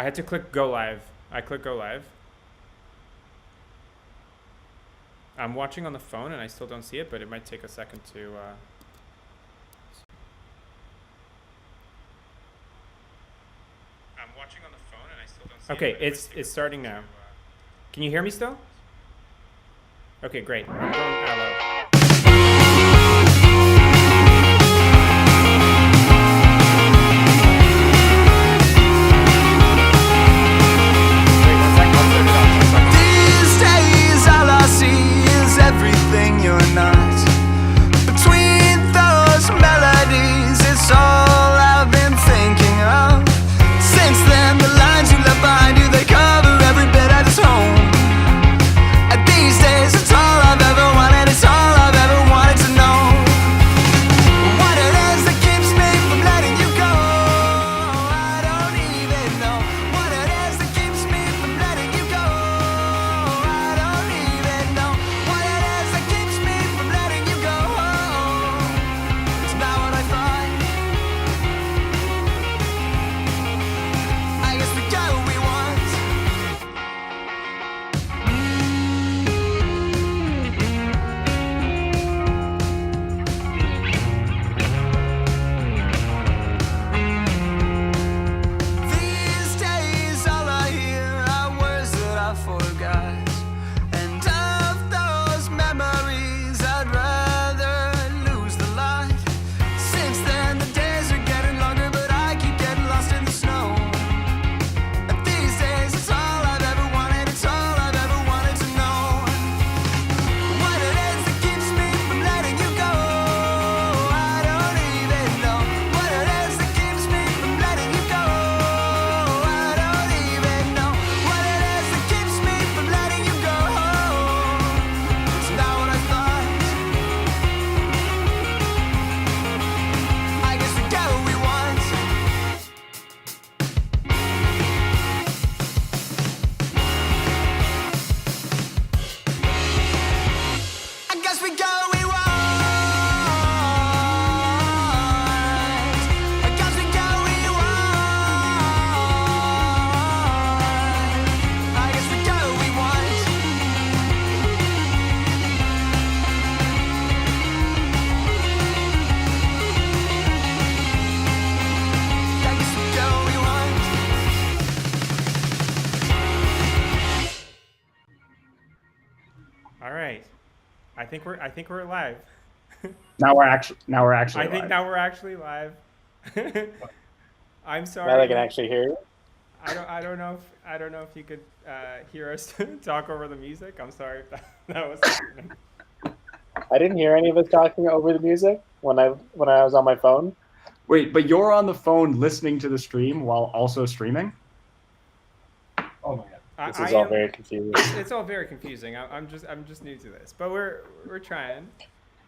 I had to click go live. I click go live. I'm watching on the phone and I still don't see it, but it might take a second to. I'm watching on the phone and I still don't see it. Okay, it's starting now. Can you hear me still? Okay, great. I'm going Allo. These days all I see is everything you're not. Between those melodies, it's all I've been thinking of. Since then, the lines you left behind you, they cover every bit of this home. And these days, it's all I've ever wanted, it's all I've ever wanted to know. What it is that keeps me from letting you go, I don't even know. What it is that keeps me from letting you go, I don't even know. What it is that keeps me from letting you go, it's not what I thought. I guess we got what we want. These days all I hear are words that I forgot. And of those memories I'd rather lose the lot. Since then the days are getting longer, but I keep getting lost in the snow. And these days it's all I've ever wanted, it's all I've ever wanted to know. What it is that keeps me from letting you go, I don't even know. What it is that keeps me from letting you go, I don't even know. What it is that keeps me from letting you go, it's not what I thought. I guess we got what we want. I guess we got what we want. I guess we got what we want. I guess we got what we want. I guess we got what we want. All right. I think we're live. Now we're actually I think live. now we're actually live. I'm sorry. Now they can actually hear you. I don't know if you could hear us talk over the music. I'm sorry if that was happening. I didn't hear any of us talking over the music when I was on my phone. Wait, but you're on the phone listening to the stream while also streaming? Oh my god. This is all very confusing. It's all very confusing. I'm just new to this, but we're trying.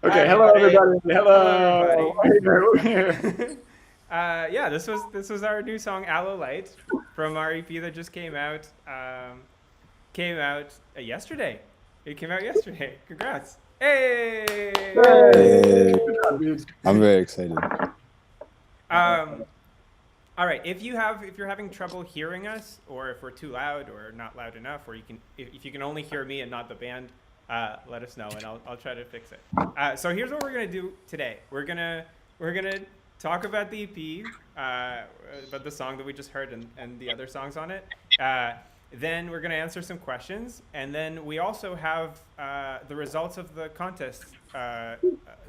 Okay, Hi, hello everybody. Hello, Hello. Here. Yeah, this was our new song "Allo Light" from our EP that just came out. Yesterday. It came out yesterday. Congrats! Hey! Hey. I'm very excited. All right. If you're having trouble hearing us, or if we're too loud or not loud enough, or if you can only hear me and not the band, let us know and I'll try to fix it. So here's what we're gonna do today. We're gonna talk about the EP, about the song that we just heard and the other songs on it. Then we're gonna answer some questions, and then we also have the results of the contest that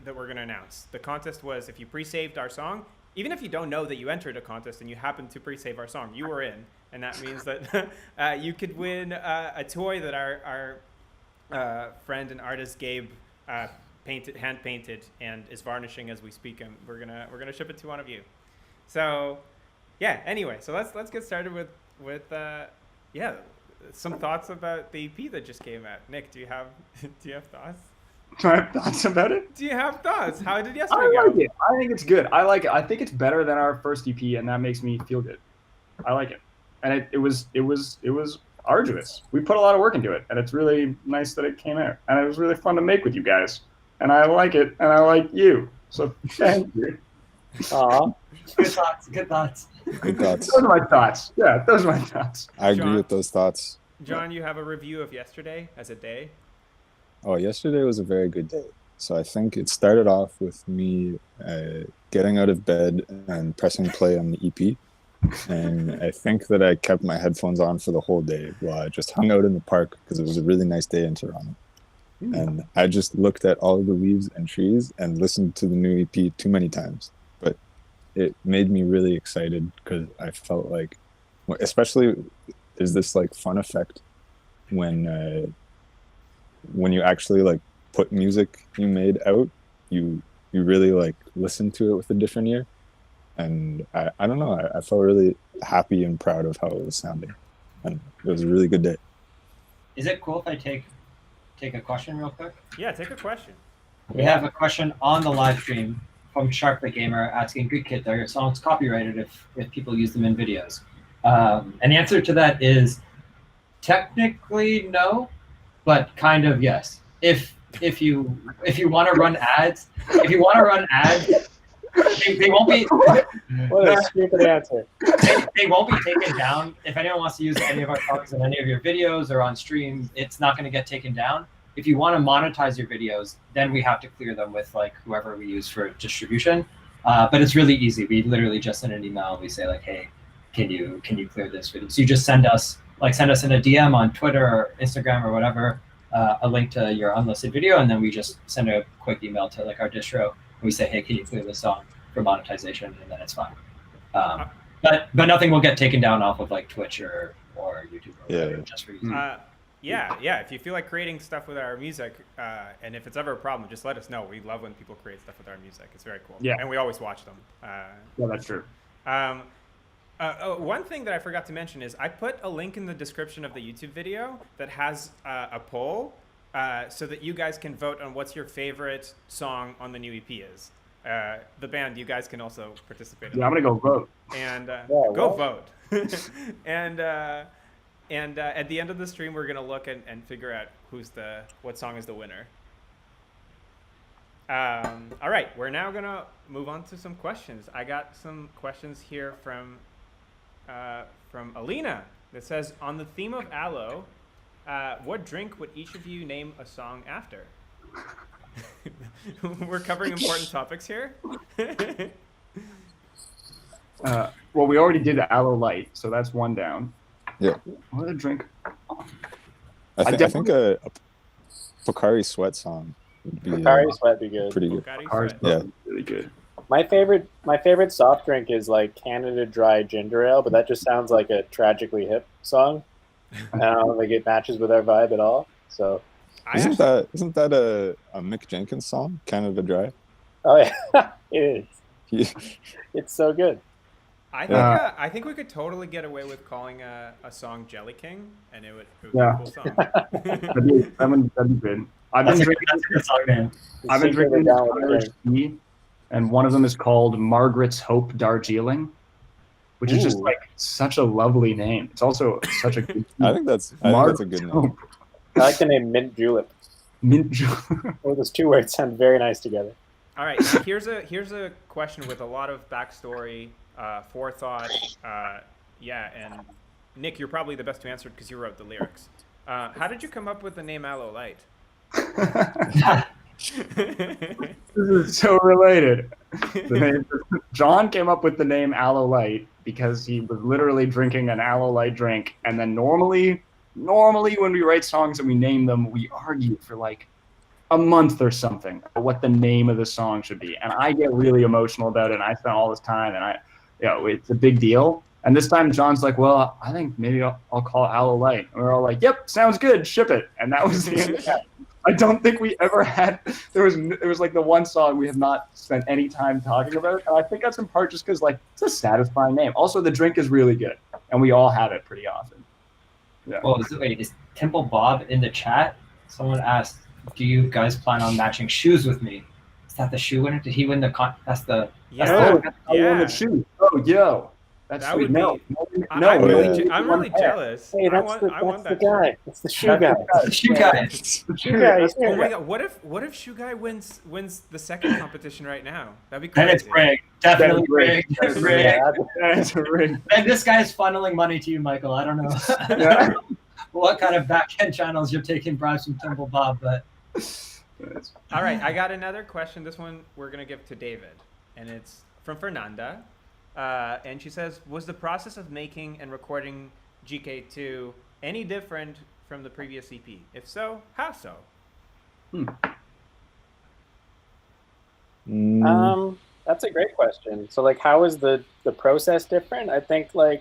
we're gonna announce. The contest was if you pre-saved our song. Even if you don't know that you entered a contest and you happen to pre-save our song, you were in, and that means that you could win a toy that our friend and artist Gabe hand painted and is varnishing as we speak, and we're gonna ship it to one of you. So, yeah. Anyway, so let's get started with some thoughts about the EP that just came out. Nick, do you have thoughts? Do I have thoughts about it? Do you have thoughts? How did I yesterday go? like it. I think it's good. I like it. I think it's better than our first EP, and that makes me feel good. I like it, and it was arduous. We put a lot of work into it, and it's really nice that it came out, and it was really fun to make with you guys. And I like it, and I like you. So thank you. Aw. Good thoughts. Good thoughts. Good thoughts. Those are my thoughts. Yeah, those are my thoughts. I agree John? with those thoughts. John, you have a review of yesterday as a day. Oh, yesterday was a very good day. So I think it started off with me getting out of bed and pressing play on the EP. And I think that I kept my headphones on for the whole day while I just hung out in the park because it was a really nice day in Toronto. And I just looked at all of the leaves and trees and listened to the new EP too many times. But it made me really excited because I felt like, especially there's this like fun effect when you actually like put music you made out, you really like listen to it with a different ear. And I don't know, I felt really happy and proud of how it was sounding. And it was a really good day. Is it cool if I take a question real quick? Yeah, take a question. We have a question on the live stream from Shark the Gamer asking, "Good Kid, are your songs copyrighted if people use them in videos?" And the answer to that is technically no, but kind of yes. If you want to run ads, they won't be. What a stupid answer. They won't be taken down. If anyone wants to use any of our songs in any of your videos or on stream, it's not going to get taken down. If you want to monetize your videos, then we have to clear them with like whoever we use for distribution. But it's really easy. We literally just send an email. We say like, "Hey, can you clear this video?" So you just send us in a DM on Twitter or Instagram or whatever, a link to your unlisted video, and then we just send a quick email to like our distro. And we say, "Hey, can you clear this song for monetization?" And then it's fine. But nothing will get taken down off of like Twitch or YouTube or whatever, just for you. Yeah. If you feel like creating stuff with our music, and if it's ever a problem, just let us know. We love when people create stuff with our music. It's very cool. Yeah. And we always watch them. Yeah, that's true. One thing that I forgot to mention is I put a link in the description of the YouTube video that has a poll so that you guys can vote on what's your favorite song on the new EP is. The band, you guys can also participate in Yeah, I'm that. gonna go vote. And well. vote. And at the end of the stream, we're gonna look and figure out what song is the winner. All right, we're now gonna move on to some questions. I got some questions here from Alina that says, on the theme of aloe, what drink would each of you name a song after? We're covering important topics here. Well, we already did Aloe Light, so that's one down. Yeah. What a drink. I think a Pocari Sweat song would be Pocari Sweat be good. pretty good. Pocari Cars Sweat. Yeah. really good. My favorite soft drink is like Canada Dry Ginger Ale, but that just sounds like a tragically hip song. I don't think it matches with our vibe at all. So, Isn't that a Mick Jenkins song, Canada Dry? oh yeah, it is. Yeah. It's so good. I think we could totally get away with calling a song Jelly King, and it would be a cool song. That'd be good. I've been drinking. That's a good song name. I've been Secretly drinking down with the Irish tea, and one of them is called Margaret's Hope Darjeeling, which is just Ooh. like such a lovely name. It's also such a good. I think that's a good name. Hope. I like the name Mint Julep. Mint julep. Well, those two words sound very nice together. All right, now here's a question with a lot of backstory, forethought. And Nick, you're probably the best to answer it because you wrote the lyrics. How did you come up with the name Aloe Light? This is so related. John came up with the name Aloe Light because he was literally drinking an Aloe Light drink, and then normally when we write songs and we name them, we argue for like a month or something what the name of the song should be, and I get really emotional about it. And I spent all this time, and it's a big deal. And this time, John's like, "Well, I think maybe I'll call it Aloe Light," and we're all like, "Yep, sounds good, ship it." And that was the end of that. I don't think we ever had. There was like the one song we have not spent any time talking about, and I think that's in part just because like it's a satisfying name. Also, the drink is really good, and we all have it pretty often. Yeah. Well, is Temple Bob in the chat? Someone asked, "Do you guys plan on matching shoes with me?" Is that the shoe winner? Did he win the con? That's the. Yeah. Oh, I won the shoe. Oh, yo. That's That sweet. would No, be- no, I'm no, really, yeah. I'm really jealous. Hey, I that's want, the I want that's that. the guy. It's the shoe That's guy. the guy. You guys. Shoe guy. He's Oh here. my god! What if Shoe Guy wins the second competition right now? That'd be Then crazy. it's rigged. Definitely rigged. rigged. That's Rigged. Yeah, that's- That's a ring. And this guy's funneling money to you, Michael. I don't know Yeah. what kind of back end channels you're taking bribes from Temple Bob, but All right, I got another question. This one we're gonna give to David, and it's from Fernanda, and she says, "Was the process of making and recording GK2 any different from the previous EP? If so, how so?" That's a great question. So like, how is the process different? I think we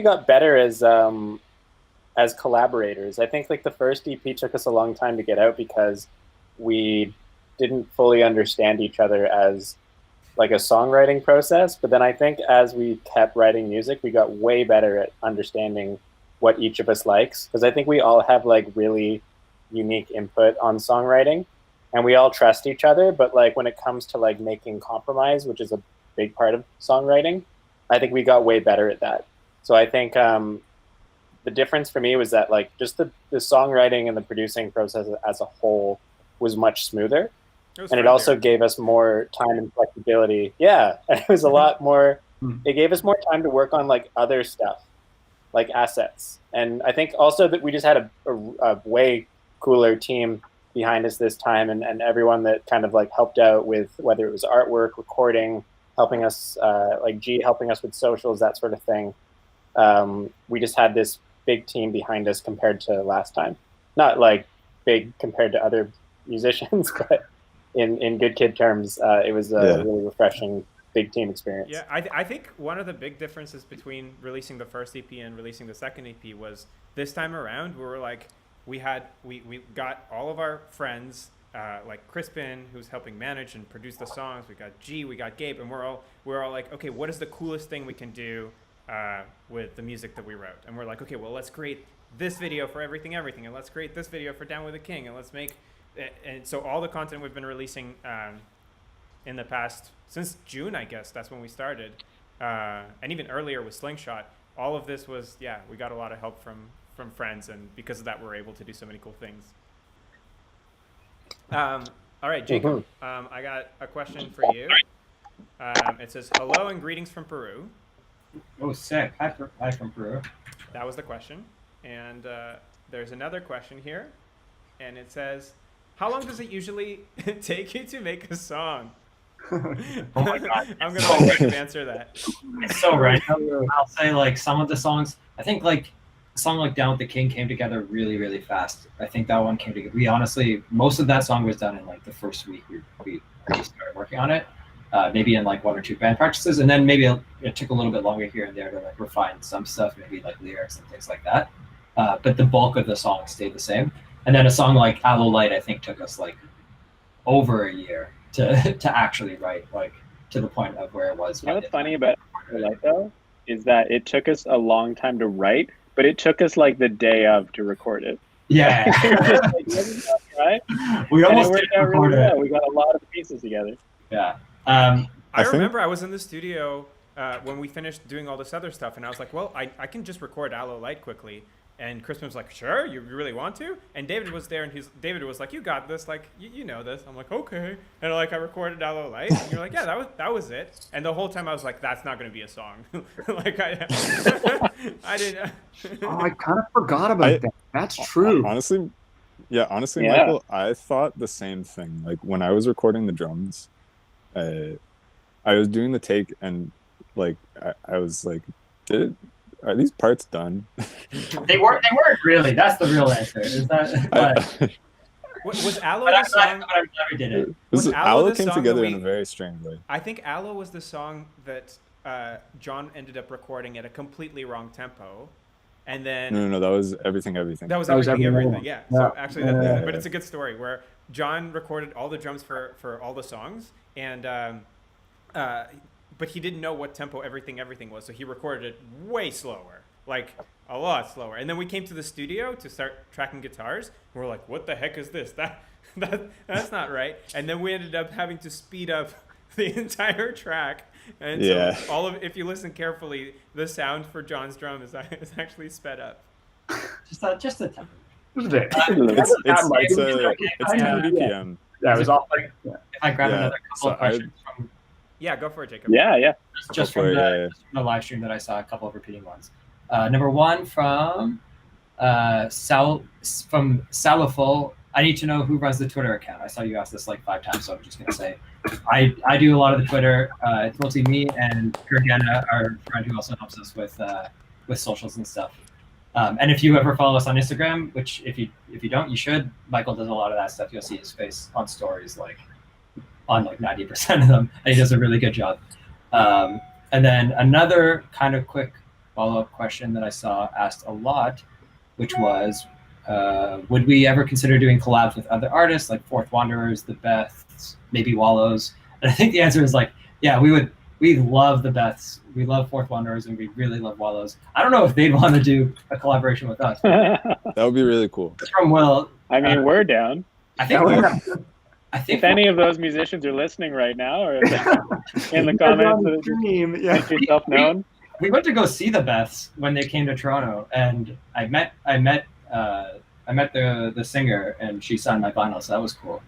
got better as collaborators. I think like the first EP took us a long time to get out because we didn't fully understand each other as like a songwriting process. But then I think as we kept writing music, we got way better at understanding what each of us likes. Because I think we all have like really unique input on songwriting, and we all trust each other. But like when it comes to like making compromise, which is a big part of songwriting, I think we got way better at that. So I think the difference for me was that like just the songwriting and the producing process as a whole was much smoother. And it also gave us more time and flexibility. Yeah, and it was a lot more. It gave us more time to work on like other stuff, like assets. And I think also that we just had a way cooler team behind us this time, and everyone that kind of like helped out with whether it was artwork, recording, helping us, like G helping us with socials, that sort of thing. We just had this big team behind us compared to last time. Not like big compared to other musicians, but in Good Kid terms, it was a really refreshing big team experience. Yeah, I think one of the big differences between releasing the first EP and releasing the second EP was this time around we were like we got all of our friends like Crispin, who's helping manage and produce the songs. We got G, we got Gabe, and we're all like, okay, what is the coolest thing we can do with the music that we wrote? And we're like, okay, well, let's create this video for everything, and let's create this video for Down with the King, and let's make. And so all the content we've been releasing in the past, since June, I guess, that's when we started, and even earlier with Slingshot, all of this was, we got a lot of help from friends, and because of that, we're able to do so many cool things. All right, Jacob, I got a question for you. It says, hello and greetings from Peru. oh, sick. Hi from Peru. That was the question. And there's another question here, and it says, how long does it usually take you to make a song? Oh my God. I'm going to let Jacob answer that. It's so random. I'll say like some of the songs, I think like a song like Down with the King came together really, really fast. I think that one came together. We honestly, most of that song was done in like the first week we started working on it. Maybe in like one or two band practices, and then maybe it took a little bit longer here and there to like refine some stuff, maybe like lyrics and things like that. But the bulk of the song stayed the same. And then a song like Aloe Light, I think, took us like over a year to actually write, like to the point of where it was. You know what's funny about Aloe Light though is that it took us a long time to write, but it took us like the day of to record it. Yeah. Right? We And almost it did worked out record really well. it. We got a lot of pieces together. Yeah. I think- remember I was in the studio when we finished doing all this other stuff, and I was like, well, I can just record Aloe Light quickly. And Crispin was like, sure, you really want to? And David was there, and David was like, you got this, like, you know this. I'm like, okay. And like, I recorded Aloe Light, and you're like, yeah, that was it. And the whole time I was like, that's not going to be a song. Like, I didn't. Oh, I kind of forgot about that. That's true. Honestly, Yeah. Michael, I thought the same thing. Like when I was recording the drums, I was doing the take, and like I was like, are these parts done? They weren't really. That's the real answer. Is that? But, Was Aloe but the I'm song? glad we did it. Was Aloe Aloe the came song together that in a we- very strange way. I think Aloe was the song that John ended up recording at a completely wrong tempo, and then No, that was everything. that was That was everything. everything. Yeah. Yeah. So actually, Yeah. but it's a good story where John recorded all the drums for all the songs, and but he didn't know what tempo everything was, so he recorded it way slower, like a lot slower. And then we came to the studio to start tracking guitars, and we're like, what the heck is this? That's not right. And then we ended up having to speed up the entire track. And Yeah. so all of, if you listen carefully, the sound for John's drum is actually sped up. Just a temper. Just a bit. It's 10 BPM. Yeah, it was all like, yeah. If I grab Yeah, another couple so of questions from Yeah, go for it, Jacob. Yeah. just Go from for the, it, yeah. just from the live stream that I saw, a couple of repeating ones. Number one from Salaful. I need to know who runs the Twitter account. I saw you ask this like 5 times, so I'm just gonna say I do a lot of the Twitter. It's mostly me and Gergana, our friend who also helps us with socials and stuff. And if you ever follow us on Instagram, which if you don't, you should. Michael does a lot of that stuff. You'll see his face on stories, like on like 90% of them, and he does a really good job. And then another kind of quick follow-up question that I saw asked a lot, which was, would we ever consider doing collabs with other artists like Fourth Wanderers, The Beths, maybe Wallows? And I think the answer is like, yeah, we would. We love The Beths. We love Fourth Wanderers, and we really love Wallows. I don't know if they'd want to do a collaboration with us. That would be really cool. It's from Will. I mean, we're down. I think. I think If any of those musicians are listening right now, or if they're in the comments, Stream, yeah. make yourself known. we went to go see the Beths when they came to Toronto, and I met the singer, and she signed my vinyl, so that was cool.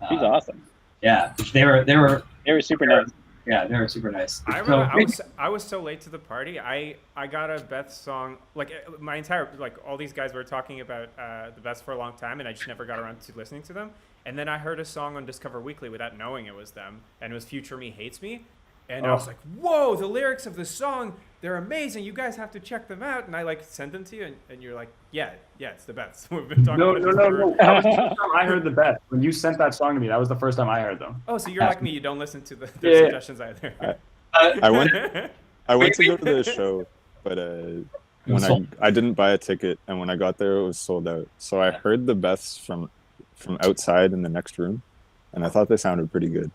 She's awesome. Yeah, they were Super nice. yeah, they were super nice. I So, remember I was so late to the party. I got a Beth song, like my entire, like all these guys were talking about the Beths for a long time, and I just never got around to listening to them. And then I heard a song on Discover Weekly without knowing it was them, and it was Future Me Hates Me. And I was like, whoa, the lyrics of the song, they're amazing. You guys have to check them out. And I like sent them to you, and you're like, yeah, it's the Beths. We've been talking No. about it forever. That was the first time I heard the best. When you sent that song to me, that was the first time I heard them. Oh, so you're like me. You don't listen to their Yeah. suggestions either. I went to go to the show, but when I didn't buy a ticket, and when I got there, it was sold out. So I heard the Beths from outside in the next room, and I thought they sounded pretty good.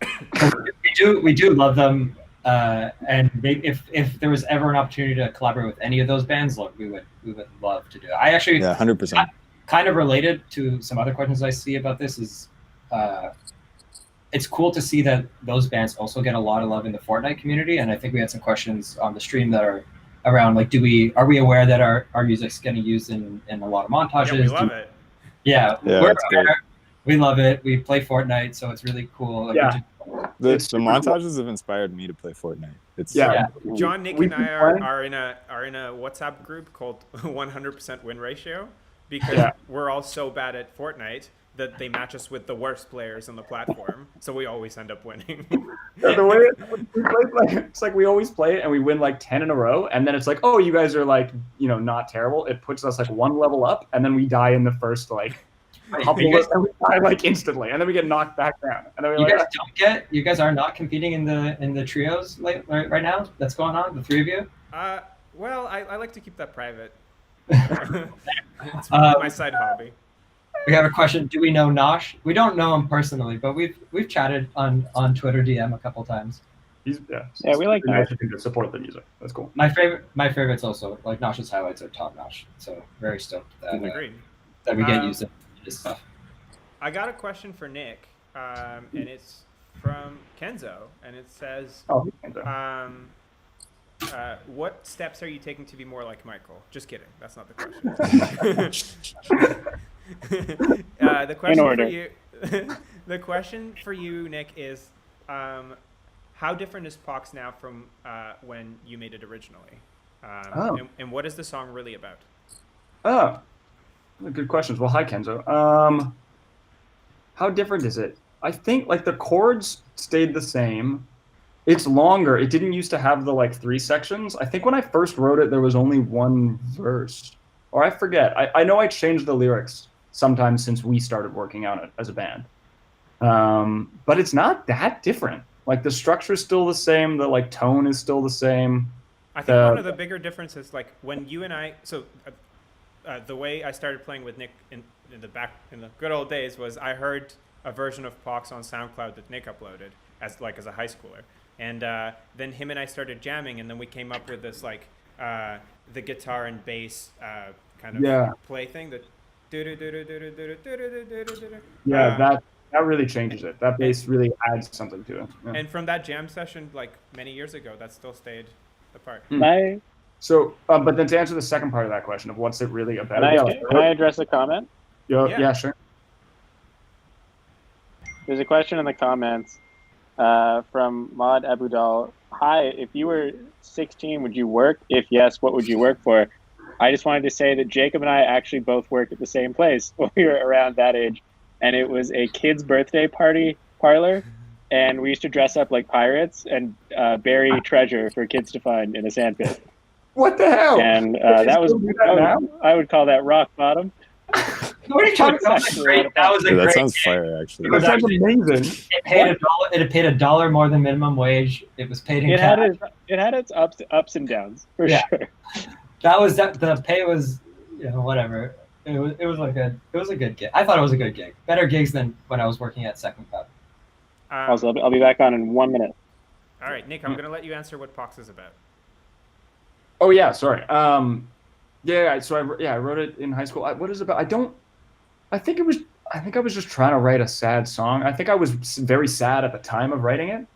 we do love them, and if there was ever an opportunity to collaborate with any of those bands, look, we would love to do it. I actually, Yeah, 100%. kind of related to some other questions I see about this is, it's cool to see that those bands also get a lot of love in the Fortnite community, and I think we had some questions on the stream that are around like, are we aware that our music's getting used in a lot of montages? Yeah, we love it. Yeah, Yeah, we're that's great. aware. We love it. We play Fortnite, so it's really cool. Like, Yeah. The It's super montages have inspired me to play Fortnite. It's Yeah. John, Nick, We've and I been are in a WhatsApp group called 100% Win Ratio, because Yeah. we're all so bad at Fortnite that they match us with the worst players on the platform, so we always end up winning. Yeah, the way we play, like, it's like we always play it and we win like 10 in a row, and then it's like, oh, you guys are like, not terrible. It puts us like one level up, and then we die in the first like couple You guys- and we die like instantly, and then we get knocked back down, and then we're You like, you guys are not competing in the trios right now that's going on, the three of you? Well, I like to keep that private. It's my side hobby. We have a question. Do we know Nosh? We don't know him personally, but we've chatted on Twitter DM a couple times. Yeah, we like nice that. to support the music. That's cool. My favorites also, like Nosh's highlights are top notch. So very stoked that, Agreed. that we get used in this stuff. I got a question for Nick, and it's from Kenzo, and it says, Oh, what steps are you taking to be more like Michael? Just kidding. That's not the question. The question for order. you, the question for you, Nick, is how different is Pox now from when you made it originally? And what is the song really about? Oh, good questions. Well, hi, Kenzo. How different is it? I think like the chords stayed the same. It's longer. It didn't used to have the like 3 sections. I think when I first wrote it, there was only 1 verse, or I forget. I know I changed the lyrics sometimes since we started working on it as a band. But it's not that different. Like the structure is still the same. The like tone is still the same. I think one of the bigger differences, like when you and I, the way I started playing with Nick in the good old days was I heard a version of Pox on SoundCloud that Nick uploaded as a high schooler, and then him and I started jamming, and then we came up with this like the guitar and bass kind of play thing that. Yeah, that really changes it. That bass really adds something to it. Yeah. And from that jam session, like many years ago, that still stayed apart. Can So, but then to answer the second part of that question of what's it really about? can I address a comment? Yeah, sure. There's a question in the comments from Maud Abudal. Hi, if you were 16, would you work? If yes, what would you work for? I just wanted to say that Jacob and I actually both worked at the same place when we were around that age, and it was a kid's birthday party parlor, and we used to dress up like pirates and bury treasure for kids to find in a sandpit. What the hell? And now? I would call that rock bottom. What are you talking about? That was a Dude, that great sounds gig. fire, actually. That sounds amazing. It paid $1. It had paid $1 more than minimum wage. It was paid in It cash. had its ups and downs for Yeah. sure. That was that. The pay was, whatever. It was a good gig. I thought it was a good gig. Better gigs than when I was working at Second Cup. Also, I'll be back on in 1 minute. All right, Nick, I'm going to let you answer what Pox is about. Oh yeah, sorry. So I wrote it in high school. What is it about? I think I was just trying to write a sad song. I think I was very sad at the time of writing it.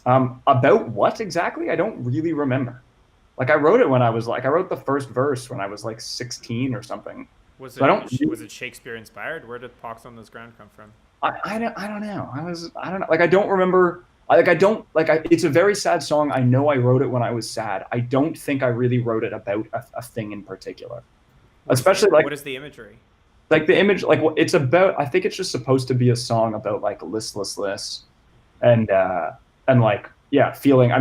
About what exactly? I don't really remember. Like I wrote the first verse when I was like 16 or something. Was So it Shakespeare inspired? Where did Pox on the Ground come from? I don't know. I don't know. Like I don't remember. It's a very sad song. I know I wrote it when I was sad. I don't think I really wrote it about a thing in particular. Especially like what is the imagery? Like the image, like what it's about. I think it's just supposed to be a song about like listlessness, and like feeling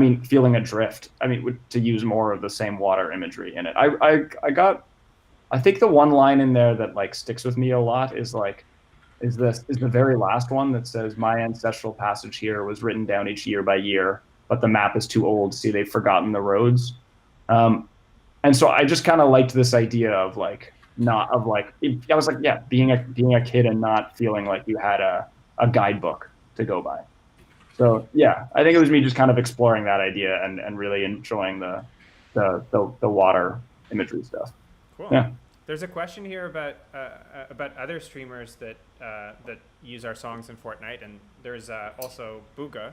adrift. I mean, to use more of the same water imagery in it. I think the one line in there that like sticks with me a lot is the very last one that says, "My ancestral passage here was written down each year by year, but the map is too old. See, they've forgotten the roads." And so I just kind of liked this idea of like I was like, yeah, being a kid and not feeling like you had a guidebook to go by. So yeah, I think it was me just kind of exploring that idea and really enjoying the water imagery stuff. Cool. Yeah. There's a question here about other streamers that use our songs in Fortnite, and there's also Booga,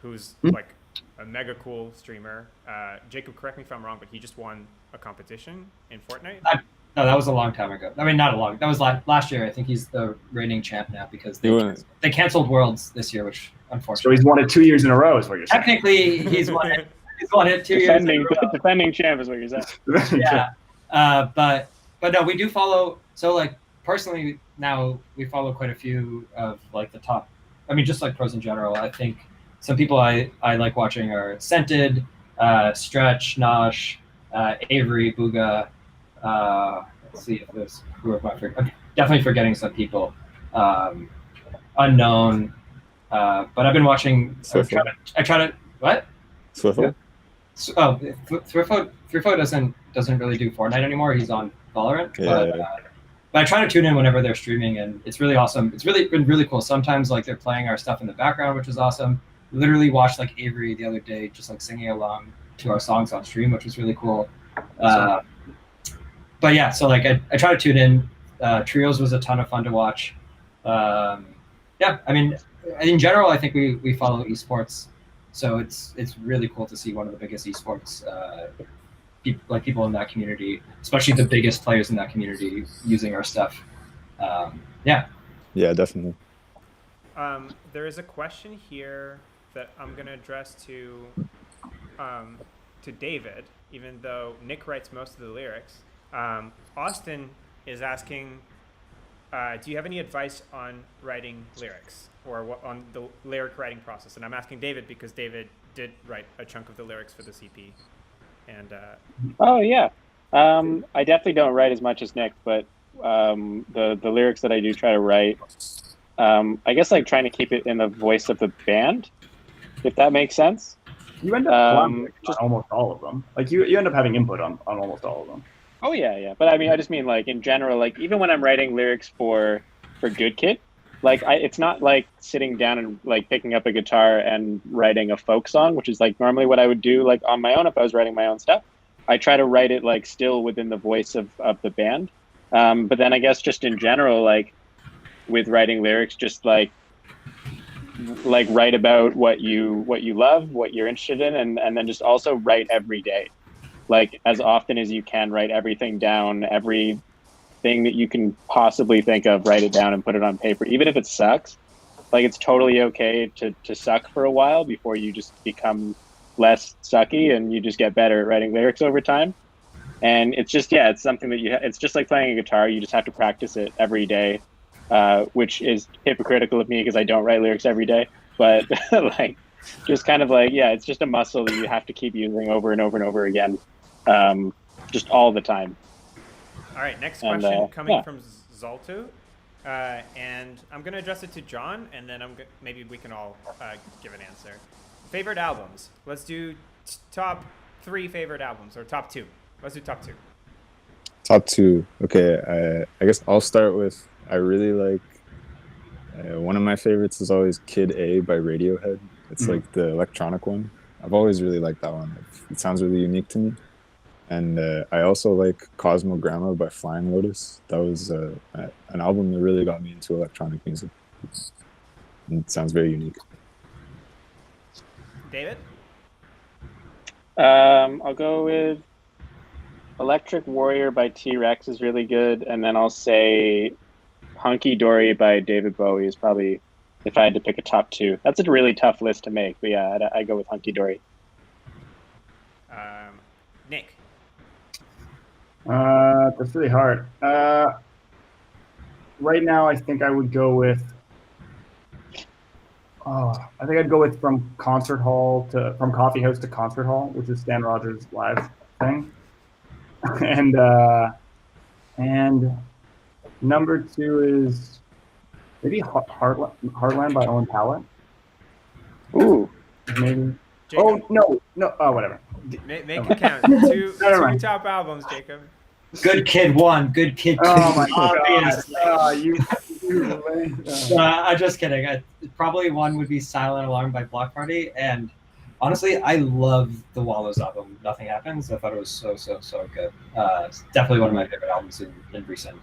who's like a mega cool streamer. Jacob, correct me if I'm wrong, but he just won a competition in Fortnite. No, that was a long time ago. I mean, not a long. That was last year. I think he's the reigning champ now because they canceled Worlds this year, which So unfortunately. he's won it 2 years in a row, is what you're saying. Technically, he's won it. He's won it 2 years in a row. Defending champ is what you're saying. Yeah, but no, we do follow. So like personally, now we follow quite a few of like the top. I mean, just like pros in general. I think some people I like watching are Scented, Stretch, Nosh, Avery, Booga. Let's see if there's who am I forgetting? I'm definitely forgetting some people. Unknown, but I've been watching. I try to what? Swiffle? Oh, Thrifo doesn't really do Fortnite anymore. He's on Valorant. But I try to tune in whenever they're streaming, and it's really awesome. It's really been really cool. Sometimes like they're playing our stuff in the background, which is awesome. Literally watched like Avery the other day, just like singing along to our songs on stream, which was really cool. But yeah, so like I try to tune in. Trios was a ton of fun to watch. Yeah, I mean, in general, I think we follow esports, so it's really cool to see one of the biggest esports people in that community, especially the biggest players in that community, using our stuff. Yeah, Definitely. There is a question here that I'm going to address to David, even though Nick writes most of the lyrics. Austin is asking, do you have any advice on writing lyrics or on the lyric writing process? And I'm asking David because David did write a chunk of the lyrics for this EP. And Oh yeah, I definitely don't write as much as Nick, but the lyrics that I do try to write, I guess like trying to keep it in the voice of the band, if that makes sense. You end up on almost all of them. Like you end up having input on almost all of them. Oh yeah. But I mean, I just mean like in general, like even when I'm writing lyrics for Good Kid, like it's not like sitting down and like picking up a guitar and writing a folk song, which is like normally what I would do like on my own if I was writing my own stuff. I try to write it like still within the voice of the band. But then I guess just in general, like with writing lyrics, just like write about what you love, what you're interested in, and then just also write every day, like as often as you can. Write everything down, everything that you can possibly think of, write it down and put it on paper, even if it sucks. Like, it's totally okay to suck for a while before you just become less sucky and you just get better at writing lyrics over time. And it's just, yeah, it's something that it's just like playing a guitar. You just have to practice it every day, which is hypocritical of me because I don't write lyrics every day. But like, just kind of like, yeah, it's just a muscle that you have to keep using over and over and over again, just all the time. All right, next question coming from Zoltu. And I'm going to address it to John, and then maybe we can all give an answer. Favorite albums. Let's do top 3 favorite albums, or top 2. Let's do top 2. Top 2. Okay, I guess I'll start with, I really like, one of my favorites is always Kid A by Radiohead. It's like the electronic one. I've always really liked that one. It sounds really unique to me. And I also like Cosmogramma by Flying Lotus. That was an album that really got me into electronic music. It sounds very unique. David? I'll go with Electric Warrior by T-Rex is really good. And then I'll say Hunky Dory by David Bowie is probably, if I had to pick a top 2. That's a really tough list to make, but yeah, I go with Hunky Dory. Nick? That's really hard. Right now, I think I would go with. I think I'd go with from coffee house to concert hall, which is Stan Rogers' live thing, and number 2 is maybe Heartland by Owen Pallett. Ooh, maybe. Jacob. Oh no! Oh, whatever. Make it count. Two top albums, Jacob. Good Kid 1, Good Kid 2. Oh my god! Obviously. I'm just kidding. Probably one would be Silent Alarm by Block Party, and honestly, I love the Wallows album, Nothing Happens. I thought it was so good. It's definitely one of my favorite albums in recent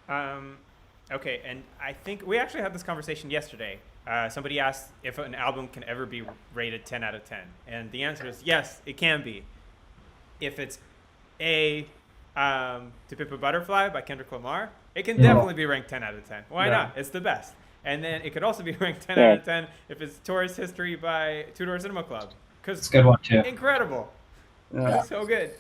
memory. Okay, and I think we actually had this conversation yesterday. Somebody asked if an album can ever be rated 10 out of 10, and the answer is yes, it can be. If it's To Pimp a Butterfly by Kendrick Lamar, it can definitely be ranked 10 out of 10. Why not? It's the best. And then it could also be ranked 10 out of 10 if it's Tourist History by Two Door Cinema Club. It's a good one too. Incredible. It's so good.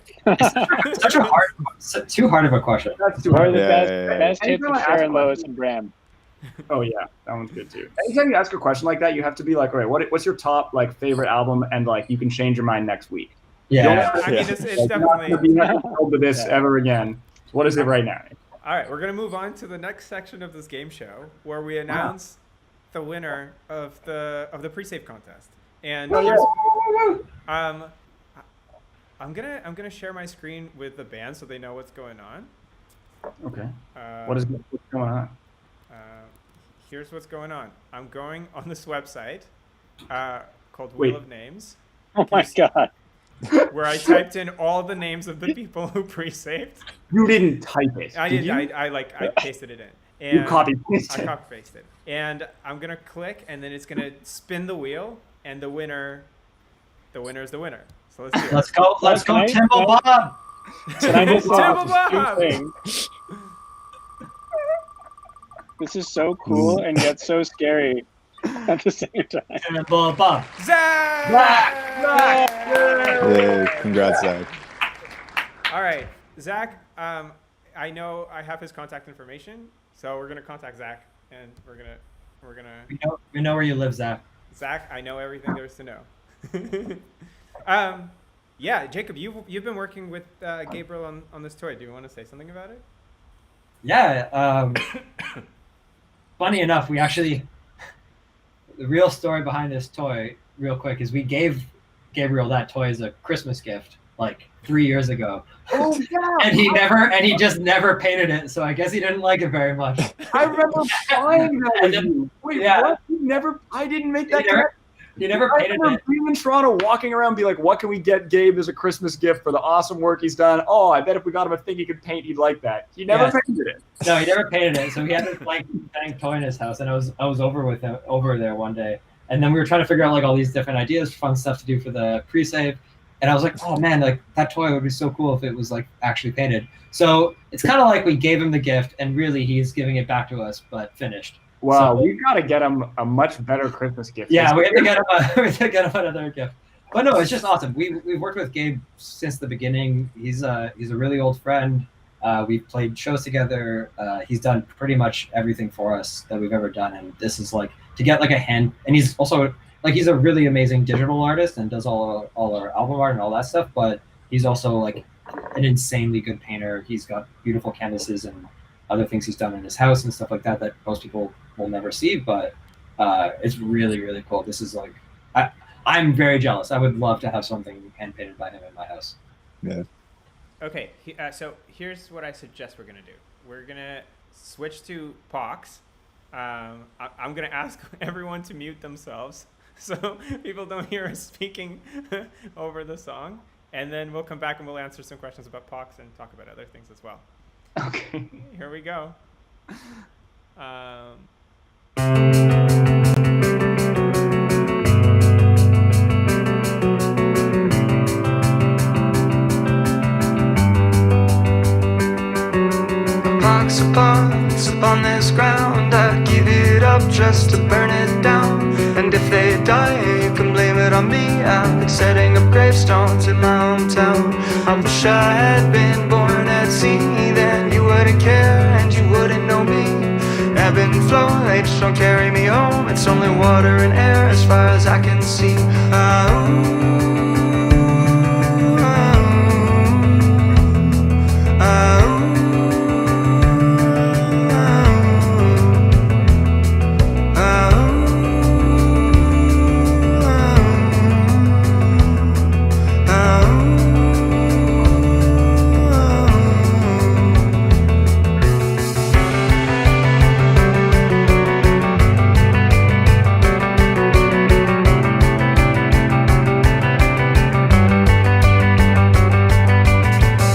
Too hard of a question. That's too or hard. the best hits of Sharon Lois and Bram. Oh yeah, that one's good too. Anytime you ask a question like that, you have to be like, all right, what's your top favorite album, and you can change your mind next week. Yeah. I mean, it's definitely. You're not going to be to this ever again. What is it right now? All right, we're gonna move on to the next section of this game show where we announce the winner of the pre-save contest. And I'm gonna share my screen with the band so they know what's going on. Okay. What's going on? Here's what's going on. I'm going on this website called Wheel of Names. Oh my god. Where I typed in all the names of the people who pre-saved. You didn't type it. I did. I pasted it in. And you copy pasted. I copy pasted. And I'm gonna click, and then it's gonna spin the wheel, and the winner is the winner. So let's do it. Let's go, Timble Bob. Can I just Timble Bob. This is so cool and yet so scary at the same time. Timble Bob. Zach! Yay, congrats, Zach. All right, Zach. I know I have his contact information, so we're gonna contact Zach, and we're gonna. We know where you live, Zach. Zach, I know everything there is to know. Yeah, Jacob, you've been working with Gabriel on this toy. Do you want to say something about it? Yeah. Funny enough, we actually. The real story behind this toy, real quick, is we gave Gabriel that toy as a Christmas gift 3 years ago. Oh yeah. and he just never painted it, so I guess he didn't like it very much. I remember buying that. And then, Wait, yeah. what? You never? I didn't make that. He never I painted remember it. being in Toronto, walking around, be like, "What can we get Gabe as a Christmas gift for the awesome work he's done?" Oh, I bet if we got him a thing he could paint, he'd like that. He never Yeah. painted it. No, he never painted it. So he had this like dang toy in his house, and I was over there one day, and then we were trying to figure out like all these different ideas, fun stuff to do for the pre-save, and I was like, oh man, like that toy would be so cool if it was like actually painted. So it's kind of like we gave him the gift, and really he's giving it back to us, but finished. Wow, So- we've got to get him a much better Christmas gift. Yeah, we have to get him we have to get him another gift. But no, it's just awesome. We've worked with Gabe since the beginning. He's a really old friend. We've played shows together. He's done pretty much everything for us that we've ever done, and this is like to get like a hand. And he's also like he's a really amazing digital artist and does all our album art and all that stuff. But he's also like an insanely good painter. He's got beautiful canvases and other things he's done in his house and stuff like that that most people will never see. But it's really really cool. This is like I'm very jealous. I would love to have something hand painted by him in my house. Yeah. Okay, so here's what I suggest we're gonna do. We're gonna switch to Pox. I'm gonna ask everyone to mute themselves so people don't hear us speaking over the song, and then we'll come back and we'll answer some questions about Pox and talk about other things as well. Okay. Here we go. Pox upon this ground, I'd give it up just to burn it down. And if they die, you can blame it on me. I've been setting up gravestones in my hometown. I wish I had been born at sea, then you wouldn't care and you wouldn't know me. Ebb and flow, they just don't carry me home. It's only water and air as far as I can see.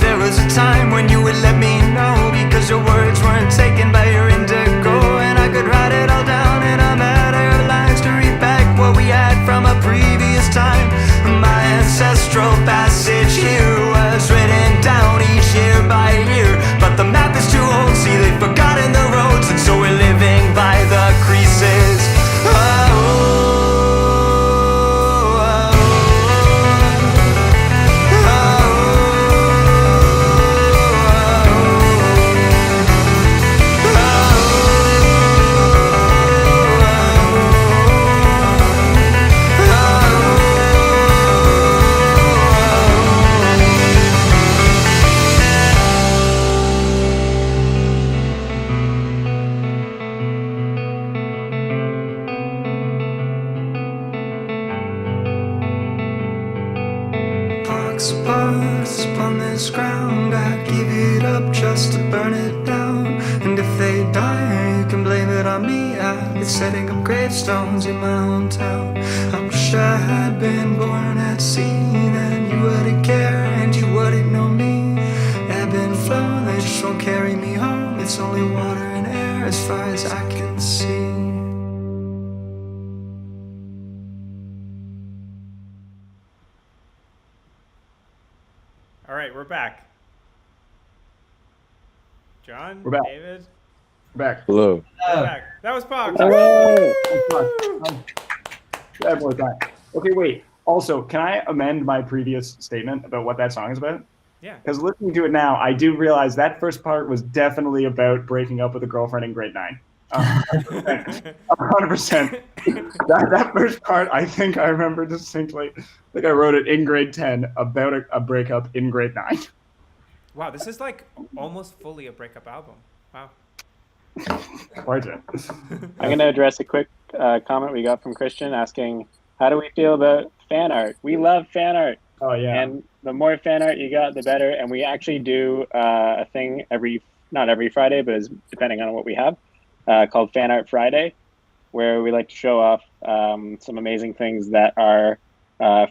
There was a time when you would let me know because your words weren't taken by your indigo, and I could write it all down in a matter of lines to read back what we had from a previous time. My ancestral passage here was written down each year by year, but the map is too old, see they've forgotten the roads, and so we're living by the creases. Pox upon this ground, I'd give it up just to burn it down. And if they die, you can blame it on me. I've been setting up gravestones in my hometown. I wish I had been born at sea, then you wouldn't care and you wouldn't know me. Ebb and flow, they just won't carry me home. It's only water and air as far as I can see. All right, we're back. John, We're back. David, Back. Hello. we're back. That was Pox. Hello. Woo! That more time. Okay, wait. Also, can I amend my previous statement about what that song is about? Yeah. Because listening to it now, I do realize that first part was definitely about breaking up with a girlfriend in grade 9. 100%. That first part, I think I remember distinctly. I think I wrote it in grade 10 about a breakup in grade 9. Wow, this is like almost fully a breakup album. Wow. Quite it. I'm going to address a quick comment we got from Christian asking, how do we feel about fan art? We love fan art. Oh, yeah. And the more fan art you got, the better. And we actually do a thing not every Friday, but depending on what we have, called Fan Art Friday. where we like to show off some amazing things that our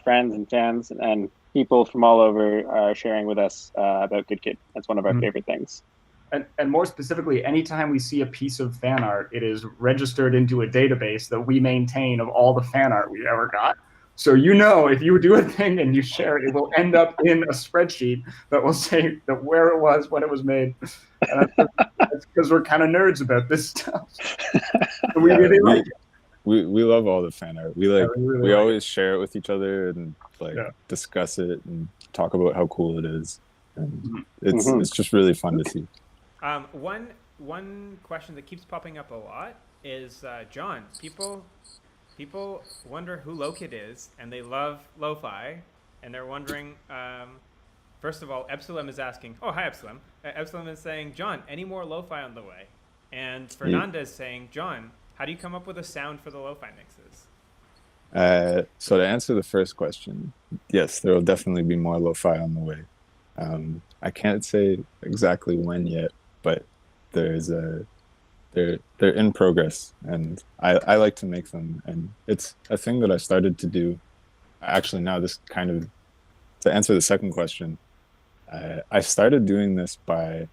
friends and fans and people from all over are sharing with us about Good Kid. That's one of our favorite things. And more specifically, anytime we see a piece of fan art, it is registered into a database that we maintain of all the fan art we ever got. So if you do a thing and you share it, it will end up in a spreadsheet that will say that where it was, when it was made. And that's because we're kind of nerds about this stuff. And we really like it. We love all the fan art. We like always share it with each other and discuss it and talk about how cool it is. And it's just really fun to see. One question that keeps popping up a lot is John. People wonder who Lokid is, and they love lo-fi, and they're wondering. First of all, Epsilon is asking. Oh, hi, Epsilon. Epsilon is saying, John, any more lo-fi on the way? And Fernanda is saying, John, how do you come up with a sound for the lo-fi mixes? So to answer the first question, yes, there will definitely be more lo-fi on the way. I can't say exactly when yet, but they're in progress, and I like to make them, and it's a thing that I started to do. Actually, now this kind of to answer the second question, I started doing this by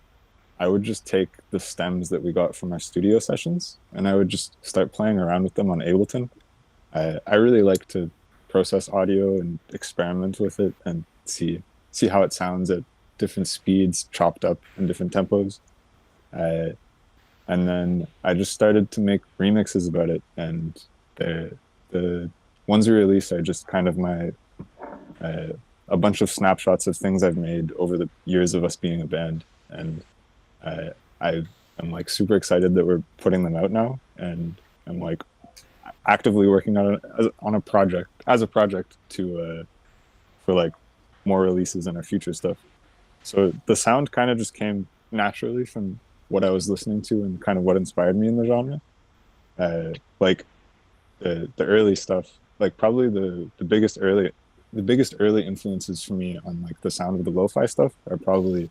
I would just take the stems that we got from our studio sessions, and I would just start playing around with them on Ableton. I really like to process audio and experiment with it and see how it sounds at different speeds, chopped up in different tempos. And then I just started to make remixes about it, and the ones we release are just kind of my a bunch of snapshots of things I've made over the years of us being a band, and I am like super excited that we're putting them out now, and I'm like actively working on a project to for like more releases and our future stuff. So the sound kind of just came naturally from what I was listening to and kind of what inspired me in the genre. Like the early stuff, like probably the biggest early influences for me on like the sound of the lo-fi stuff are probably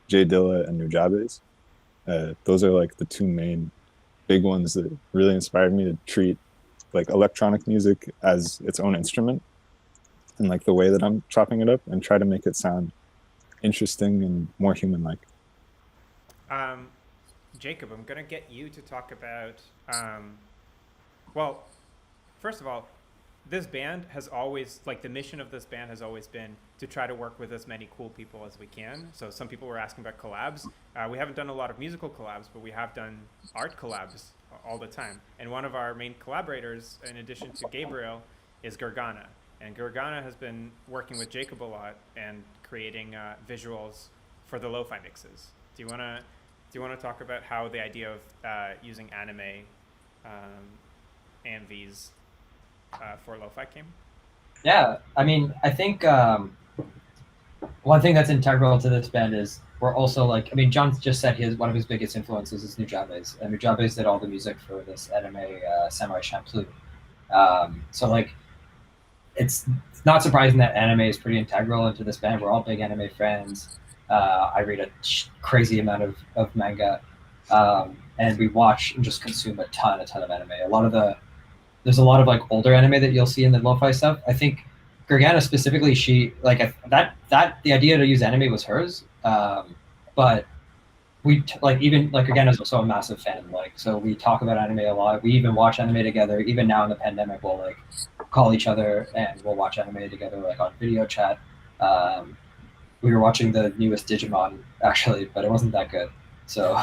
Jay Dilla and Nujabes. Those are like the two main big ones that really inspired me to treat like electronic music as its own instrument, and like the way that I'm chopping it up and try to make it sound interesting and more human-like. Jacob, I'm gonna get you to talk about. Well, first of all, this band has always, like, the mission of this band has always been to try to work with as many cool people as we can. So some people were asking about collabs. We haven't done a lot of musical collabs, but we have done art collabs all the time. And one of our main collaborators, in addition to Gabriel, is Gergana. And Gergana has been working with Jacob a lot and creating visuals for the lo-fi mixes. Do you want to talk about how the idea of using anime AMVs for lo-fi came? Yeah, I mean, I think one thing that's integral to this band is we're also like, I mean, John just said one of his biggest influences is Nujabes, and Nujabes did all the music for this anime Samurai Champloo. So like, it's not surprising that anime is pretty integral into this band. We're all big anime fans. I read a crazy amount of manga, and we watch and just consume a ton of anime. There's a lot of like older anime that you'll see in the lo-fi stuff. I think Gergana specifically, she like the idea to use anime was hers, but we even Gergana is also a massive fan. Like, so we talk about anime a lot. We even watch anime together. Even now in the pandemic, we'll like call each other and we'll watch anime together, like on video chat. We were watching the newest Digimon actually, but it wasn't that good. So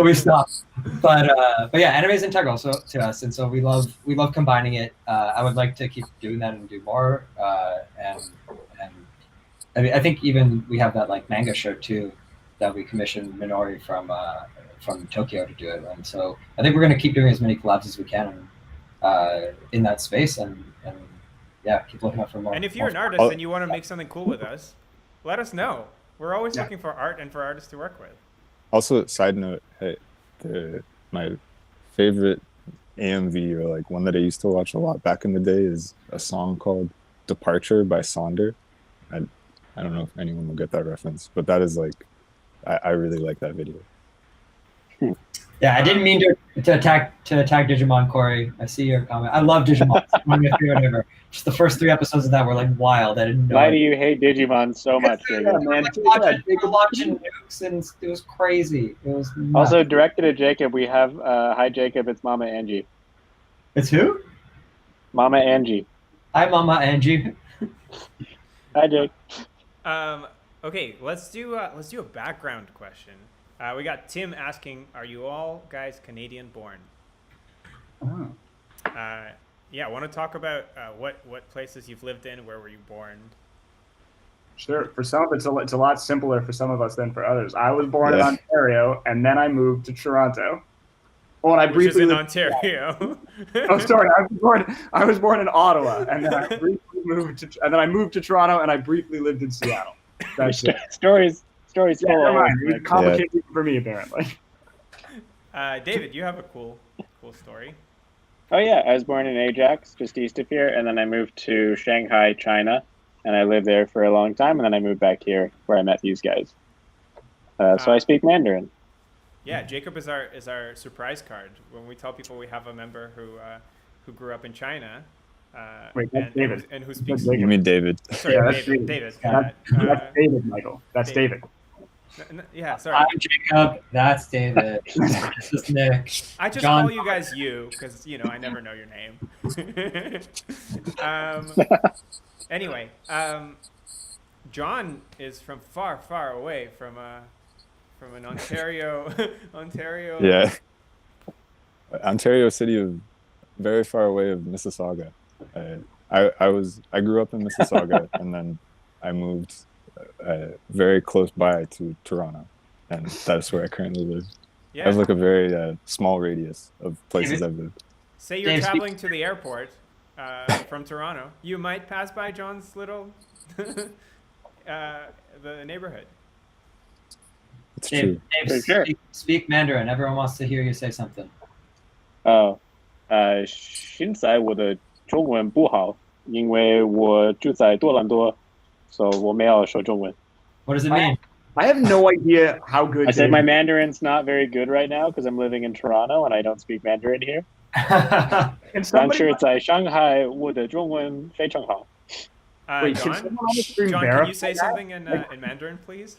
we stopped. But yeah, anime is integral to us, and so we love combining it. I would like to keep doing that and do more. And I mean, I think even we have that like manga show too, that we commissioned Minori from Tokyo to do it. And so I think we're going to keep doing as many collabs as we can in that space, and yeah, keep looking out for more. And if you're an artist and you want to make something cool with us, let us know. We're always looking for art and for artists to work with. Also, side note, hey, my favorite AMV, or like one that I used to watch a lot back in the day, is a song called Departure by Sonder. I don't know if anyone will get that reference, but that is like, I really like that video. Yeah, I didn't mean to attack Digimon, Corey. I see your comment. I love Digimon. It's one of my favorite ever. Just the first 3 episodes of that were like wild. I didn't know. Why do you hate Digimon so much, Jacob? man. Watching nukes, and it was crazy. It was nuts. Also, directed at Jacob, we have hi Jacob, it's Mama Angie. It's who? Mama Angie. Hi, Mama Angie. Hi, Jake. Okay, let's do a background question. We got Tim asking, "Are you all guys Canadian born?" Oh. Yeah, I want to talk about what places you've lived in. Where were you born? Sure. For some, it's a lot simpler for some of us than for others. I was born in Yeah. Ontario, and then I moved to Toronto. Oh, and I Which is briefly in lived- Ontario. Oh, sorry. I was born in Ottawa, and then I briefly moved to Toronto, and I briefly lived in Seattle. That's it. Stories Yeah, full never of mind. It was complicated for me, apparently. David, you have a cool story. Oh yeah, I was born in Ajax, just east of here, and then I moved to Shanghai, China, and I lived there for a long time, and then I moved back here where I met these guys. So I speak Mandarin. Yeah, Jacob is our surprise card when we tell people we have a member who grew up in China. Wait, that's David. And who speaks. Jacob. You mean David? Sorry, Yeah, that's David. David. David. That's David, Michael. That's David. Yeah, sorry. I'm Jacob. That's David. This is Nick. I just John- call you guys you because I never know your name. Anyway, John is from far away from an Ontario. Yeah. Ontario City, of very far away of Mississauga. I grew up in Mississauga, and then I moved very close by to Toronto, and that's where I currently live. I Yeah. have like a very small radius of places David? I've lived. Say you're James, traveling to the airport from Toronto. You might pass by John's little the neighborhood. It's Dave, true. Dave, For sure. speak Mandarin. Everyone wants to hear you say something. Oh，现在我的中文不好，因为我住在多伦多，所以我没有说中文。 What does it mean? I have no idea how good. I said my David- Mandarin's not very good right now because I'm living in Toronto and I don't speak Mandarin here. Can 但 somebody, 是在上海，我的中文非常好。 wait, can John, someone on the stream John, verify can you say that? something in Mandarin, please?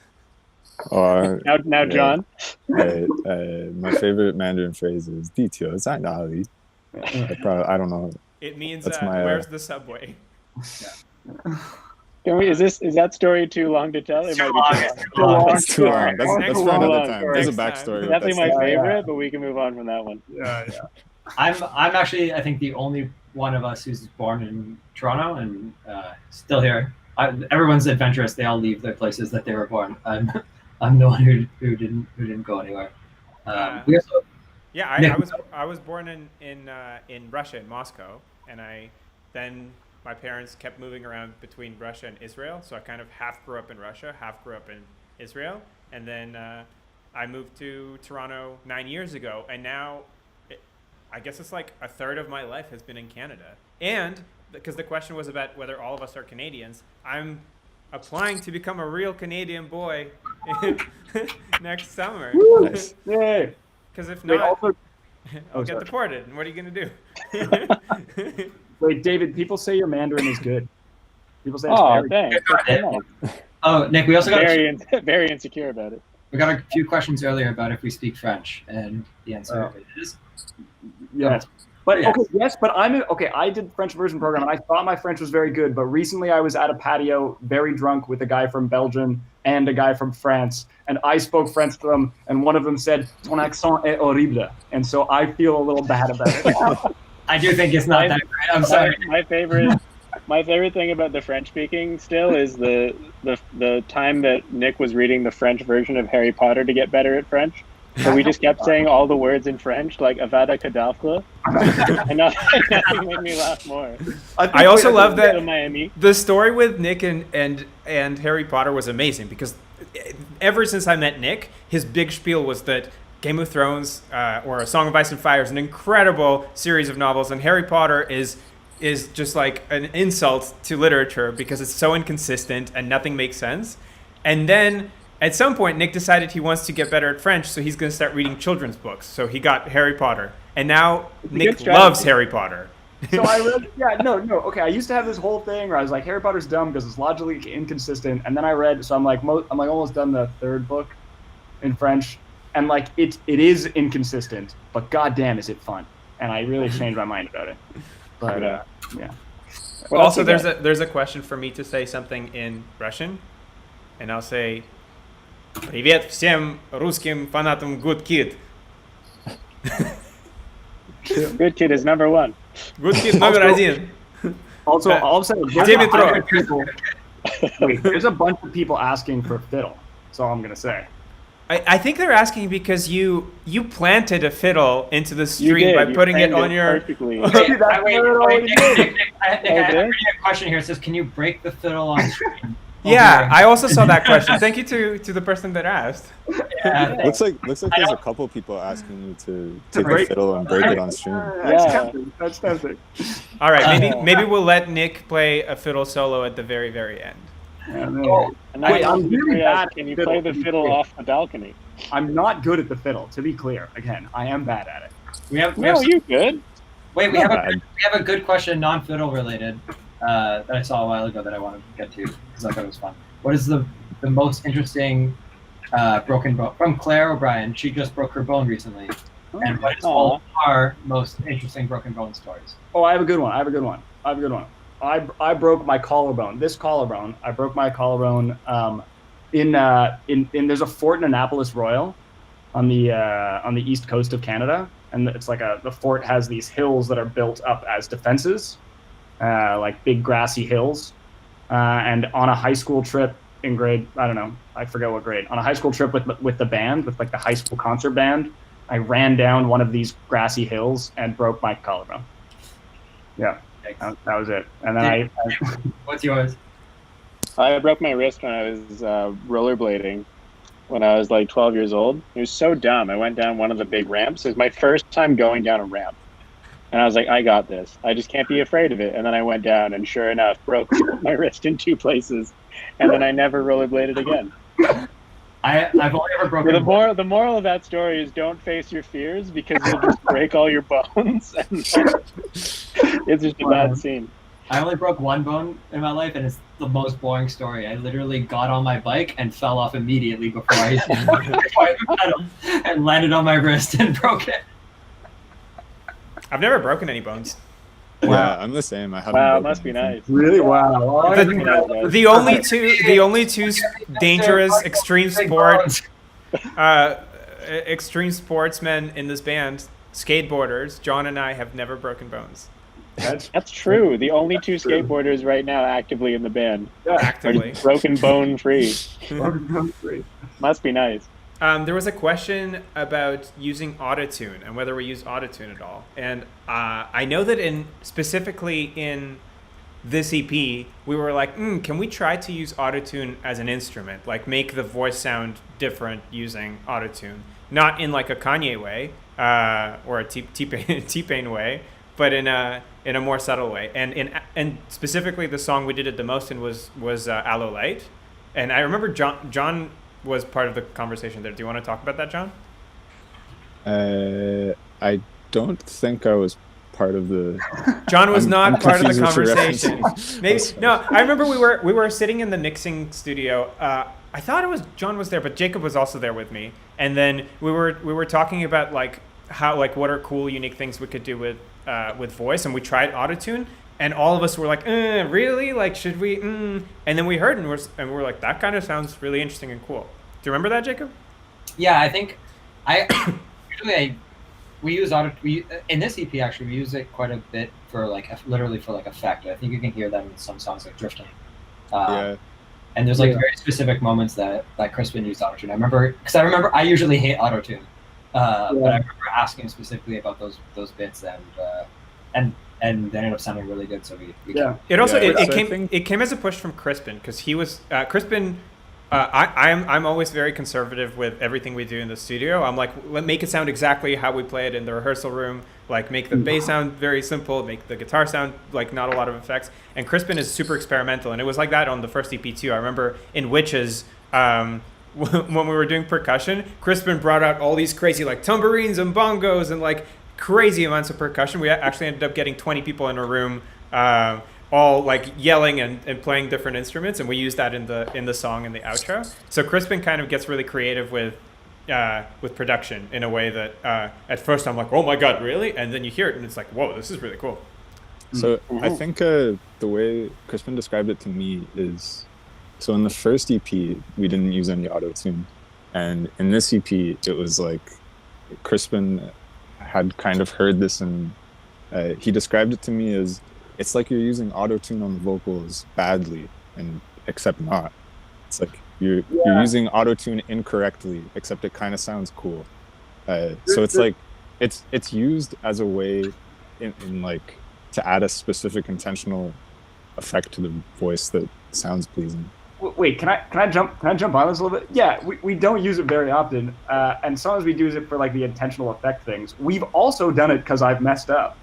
Or Now, Yeah. John. my favorite Mandarin phrase is "地铁在哪里?" I don't know. It means That's my, where's the subway? Can we? Is that story too long to tell? It Too might be long. too long. That's too long. That's Next for one. another time. There's a Next time. backstory. with Definitely my that stuff. favorite, but we can move on from that one. Yeah. I'm actually, I think, the only one of us who's born in Toronto and still here. Everyone's adventurous. They all leave their places that they were born. I'm the one who didn't go anywhere. We also, Yeah, Nick. I was born in Russia, in Moscow, and then my parents kept moving around between Russia and Israel, so I kind of half grew up in Russia, half grew up in Israel, and then I moved to Toronto 9 years ago, and now I guess it's like a third of my life has been in Canada. And because the question was about whether all of us are Canadians, I'm applying to become a real Canadian boy next summer. Nice. Yay. Because if Wait, not, also, I'll oh, get sorry. deported. And what are you going to do? wait, David. People say your Mandarin is good. People say it's Oh, very thanks. That's so nice. oh, Nick, we also got Very insecure about it. we got a few questions earlier about if we speak French, and the answer is Yes. But Yes. okay, yes, but I did French immersion program and I thought my French was very good, but recently I was at a patio very drunk with a guy from Belgium and a guy from France, and I spoke French to them, and one of them said, "Ton accent est horrible," and so I feel a little bad about it. I do think it's not that great. I'm sorry. My favorite thing about the French speaking still is the time that Nick was reading the French version of Harry Potter to get better at French. So we just kept saying all the words in French, like Avada Kedavra, and nothing made me laugh more. I also love that Miami. the story with Nick and Harry Potter was amazing because ever since I met Nick, his big spiel was that Game of Thrones or A Song of Ice and Fire is an incredible series of novels, and Harry Potter is just like an insult to literature because it's so inconsistent and nothing makes sense. And then at some point, Nick decided he wants to get better at French, so he's going to start reading children's books. So he got Harry Potter, and now Nick strategy. loves Harry Potter. So I read, okay. I used to have this whole thing where I was like, Harry Potter's dumb because it's logically inconsistent, and then I read, so I'm like almost done the third book in French, and like it is inconsistent, but goddamn, is it fun? And I really changed my mind about it. But yeah. What else Also, you got? there's a question for me to say something in Russian, and I'll say, "Привет всем русским фанатам Good Kid." Good Kid is number one. Good Kid номер один. Also, all I'm saying, there's Dimitro. a bunch of people. Wait, there's a bunch of people asking for fiddle. That's all I'm gonna say. I think they're asking because you planted a fiddle into the You stream did. by You putting it framed on your. perfectly. That's what it already did. Nick, I have Okay. a question here. It says, "Can you break the fiddle on screen?" Yeah, I also saw that question. Thank you to the person that asked. Yeah. Looks like I there's a don't- couple people asking you to take break- the fiddle and break it on stream. That's Yeah. tempting. That's tempting. All right, maybe we'll let Nick play a fiddle solo at the very end. Yeah, man. And Wait, then I'm really bad Can at you fiddle. play the fiddle off the balcony? I'm not good at the fiddle. To be clear, again, I am bad at it. We have No, you good? wait. We Not have a bad. we have a good question, non-fiddle related, that I saw a while ago that I wanted to get to because I thought it was fun. What is the most interesting broken bone from Claire O'Brien? She just broke her bone recently, and what is all our most interesting broken bone stories? Oh, I have a good one. I broke my collarbone. This collarbone. I broke my collarbone. In there's a fort in Annapolis Royal, on the east coast of Canada, and it's like the fort has these hills that are built up as defenses, like big grassy hills. And on a high school trip in grade, I don't know, I forget what grade. On a high school trip with the band, with like the high school concert band, I ran down one of these grassy hills and broke my collarbone. Yeah, that was it. And then What's yours? I broke my wrist when I was rollerblading when I was like 12 years old. It was so dumb. I went down one of the big ramps. It was my first time going down a ramp. And I was like, I got this. I just can't be afraid of it. And then I went down and sure enough, broke my wrist in 2 places. And then I never rollerbladed again. I've only ever broken. The moral of that story is don't face your fears because you'll just break all your bones. And it's just a bad scene. I only broke one bone in my life, and it's the most boring story. I literally got on my bike and fell off immediately before I hit the pedal and landed on my wrist and broke it. I've never broken any bones. Yeah, I'm the same. I haven't. Wow, it broken must be anything. nice. really wow. The only two dangerous extreme sportsmen in this band, skateboarders, John and I have never broken bones. That's true. The only 2 skateboarders right now actively in the band Actively. are broken bone free. Great. Must be nice. There was a question about using autotune and whether we use autotune at all. And I know that specifically in this EP, we were like, can we try to use autotune as an instrument? Like make the voice sound different using autotune. Not in like a Kanye way or a T-Pain way, but in a more subtle way. And specifically the song we did it the most in was Aloe Light. And I remember John was part of the conversation there. Do you want to talk about that, John? I don't think I was part of the. John was I'm not part of the confused what you're conversation. referencing. Maybe That's no. I remember we were sitting in the mixing studio. I thought it was John was there, but Jacob was also there with me. And then we were talking about like how like what are cool unique things we could do with voice, and we tried autotune. And all of us were like, really? Like, should we? And then we heard and we're like, that kind of sounds really interesting and cool. Do you remember that, Jacob? Yeah, I think we use in this EP actually we use it quite a bit for like literally for like effect. I think you can hear that in some songs like Drifting. Yeah. And there's like very specific moments that Crispin used autotune. I remember I usually hate autotune, but I remember asking specifically about those bits and they ended up sounding really good. So we It also Yeah, it so I came think- it came as a push from Crispin because he was Crispin. I'm always very conservative with everything we do in the studio. I'm like, make it sound exactly how we play it in the rehearsal room. Like, make the bass sound very simple, make the guitar sound like not a lot of effects. And Crispin is super experimental, and it was like that on the first EP too. I remember in Witches, when we were doing percussion, Crispin brought out all these crazy like tambourines and bongos and like crazy amounts of percussion. We actually ended up getting 20 people in a room, all like yelling and playing different instruments, and we used that in the song and the outro. So Crispin kind of gets really creative with production in a way that at first I'm like, oh my god, really? And then you hear it and it's like, whoa, this is really cool. So I think the way Crispin described it to me is, so in the first EP we didn't use any auto-tune, and in this EP it was like Crispin had kind of heard this, and he described it to me as, it's like you're using auto-tune on the vocals badly, and except not. It's like you're using auto-tune incorrectly, except it kind of sounds cool. So it's like it's used as a way in like to add a specific intentional effect to the voice that sounds pleasing. Wait, can I jump on this a little bit? Yeah, we don't use it very often, and sometimes we use it for like the intentional effect things. We've also done it because I've messed up.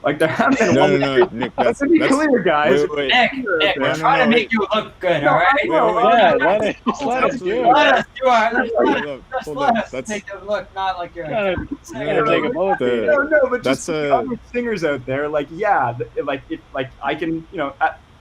Like there have been No, Nick, let's be clear, guys. Wait. Nick, we're trying to make you look good, all right? Yeah, let us do it. Let us do Hold let on, us that's- make it look not like you're Gotta singer. take a bullet for you. No, but That's just the other singers out there, like, yeah, like I can, you know,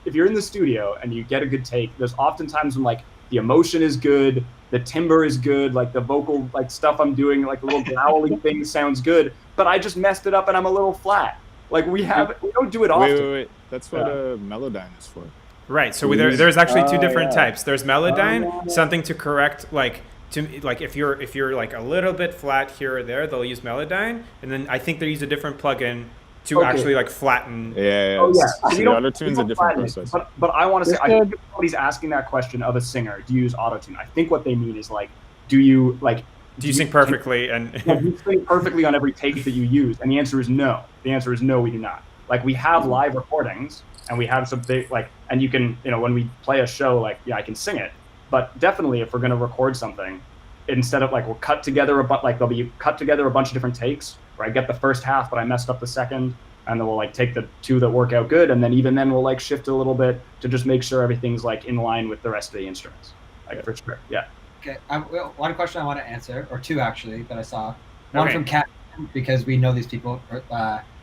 if you're in the studio and you get a good take, there's oftentimes when like the emotion is good, the timbre is good, like the vocal like stuff I'm doing, like a little growly thing sounds good, but I just messed it up and I'm a little flat. Like we don't do it often. Wait. That's what Melodyne is for. Right. So there's actually two different yeah. types. There's Melodyne, something to correct like if you're like a little bit flat here or there, they'll use Melodyne, and then I think they use a different plugin to actually like flatten. Yeah. Oh, yeah. So We the auto-tune's a different flatten it, process. But I want to say, I think if somebody's asking that question of a singer, do you use autotune? I think what they mean is like, do you sing perfectly and do you sing perfectly on every take that you use? And the answer is no. The answer is no, we do not. Like we have live recordings and we have some big like, and you can, you know, when we play a show, like, yeah, I can sing it. But definitely if we're going to record something, instead of like we'll cut together there'll be cut together a bunch of different takes where I get the first half, but I messed up the second. And then we'll like take the two that work out good, and then even then we'll like shift a little bit to just make sure everything's like in line with the rest of the instruments. Like for sure, yeah. Okay, one question I want to answer, or two actually, that I saw. One Okay. from Kat, because we know these people.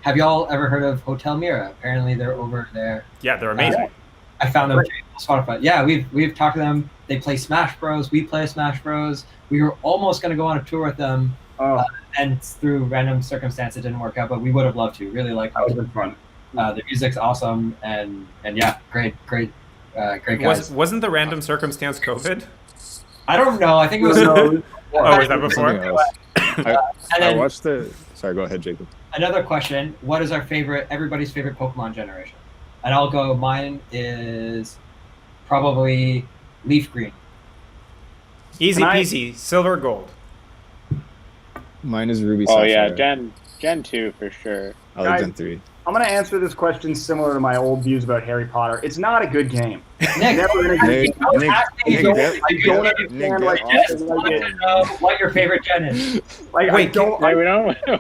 Have y'all ever heard of Hotel Mira? Apparently they're over there. yeah, they're amazing. I found them on Spotify. Yeah, we've talked to them. They play Smash Bros. We play Smash Bros. We were almost going to go on a tour with them, Oh, and through random circumstance it didn't work out. But we would have loved to. Really like that would have been fun. the music's awesome, and yeah, great guys. Wasn't the random circumstance COVID? I don't know. I think it was. Oh, was that before? Something else. And I then watched the. Sorry, go ahead, Jacob. another question: what is everybody's favorite Pokemon generation? And I'll go. Mine is probably Leaf Green. Easy Can I- peasy, silver gold. Mine is Ruby Oh Sapphire. yeah, Gen 2 for sure. I like Guys, Gen 3. I'm gonna answer this question similar to my old views about Harry Potter. It's not a good game. Nick, Never gonna Nick, get- Nick, I Nick, don't Nick, understand Nick, like, get just off wanted the to know what your favorite gen is. like I Wait, don't. Like, I,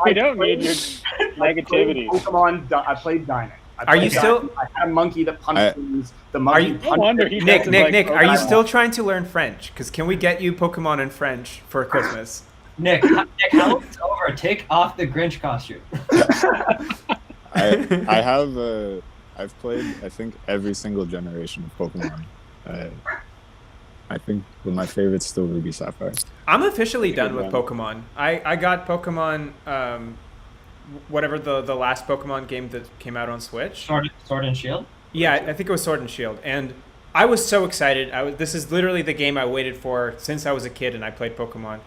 we don't played- need your I played negativity. Pokemon. I played Diamond. Are you still- I had a monkey that punched things. The Are monkey you- punched No wonder he Nick, doesn't Nick, like Nick, are you Pokemon. still trying to learn French? Because can we get you Pokemon in French for Christmas? Nick, how it's over? Take off the Grinch costume. I have I've played I think every single generation of Pokemon. I think my favorite's still Ruby Sapphire. I'm officially That's a done good with Pokemon. I got Pokemon, whatever the last Pokemon game that came out on Switch. Sword and Shield. Yeah, I think it was Sword and Shield, and I was so excited. This is literally the game I waited for since I was a kid, and I played Pokemon.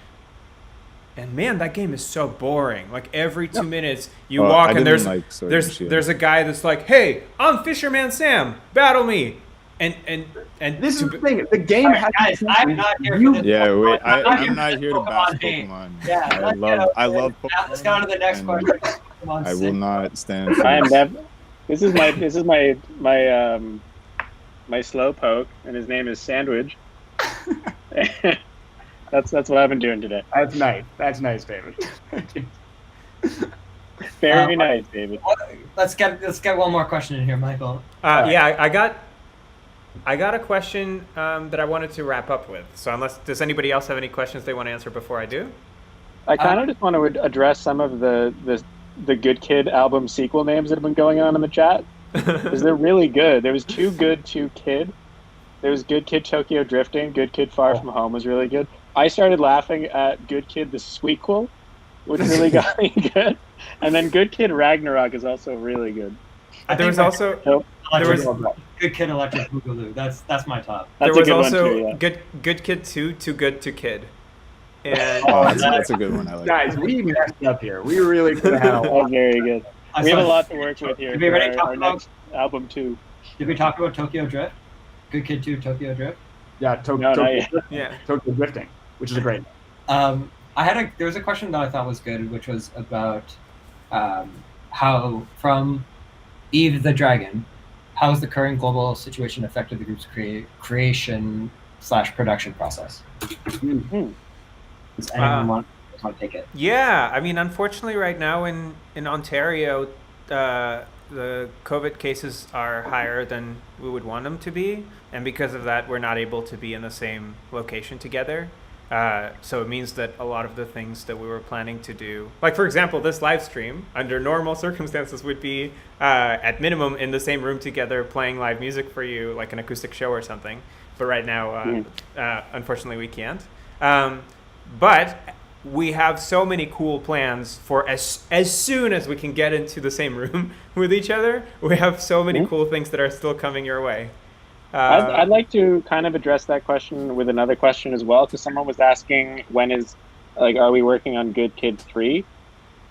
And man, that game is so boring. Like every 2 minutes, you Well, walk I and didn't like Sword and Shield. there's a guy that's like, "Hey, I'm Fisherman Sam. Battle me." And This is the thing. The game Alright, has. guys, I'm not here for You- this. Yeah, wait, I'm not here here for to bash Pokemon hate. Pokemon. Yeah, I love Pokemon. Let's go on to the next and question. Pokemon I will Sin. not stand for I am this. never. This is my slow poke, and his name is Sandwich. That's what I've been doing today. That's nice. That's nice, David. Very nice, David. Let's get one more question in here, Michael. yeah, I got I got a question that I wanted to wrap up with. So does anybody else have any questions they want to answer before I do? I kind of just want to address some of the Good Kid album sequel names that have been going on in the chat, because they're really good. There was Too Good, Too Kid. There was Good Kid Tokyo Drifting. Good Kid Far From Home was really good. I started laughing at Good Kid the Squeakquel, which really got me good. And then Good Kid Ragnarok is also really good. There was also Good Kid Electric Boogaloo. That's my top. That's there was a good also one too, yeah. Good Kid 2, Too Good to Kid. And Oh, that's a good one. I like. Guys, we messed up here. We really could have had a That lot. was very good. I We have a saw- lot to work with here Did we already for talk our about- next album too. Did we talk about Tokyo Drift? Good Kid 2 Tokyo Drift? Yeah, No, not yet. yeah. Tokyo Drifting, which is a great. There was a question that I thought was good, which was about how, from Eve the Dragon, how has the current global situation affected the group's creation/production process? Does anyone want to take it? Yeah, I mean, unfortunately, right now in Ontario, the COVID cases are higher than we would want them to be, and because of that, we're not able to be in the same location together. So it means that a lot of the things that we were planning to do, like for example, this live stream, under normal circumstances, would be at minimum in the same room together, playing live music for you, like an acoustic show or something. But right now, unfortunately, we can't. But we have so many cool plans for as soon as we can get into the same room with each other. We have so many cool things that are still coming your way. I'd like to kind of address that question with another question as well, because someone was asking are we working on Good Kid 3?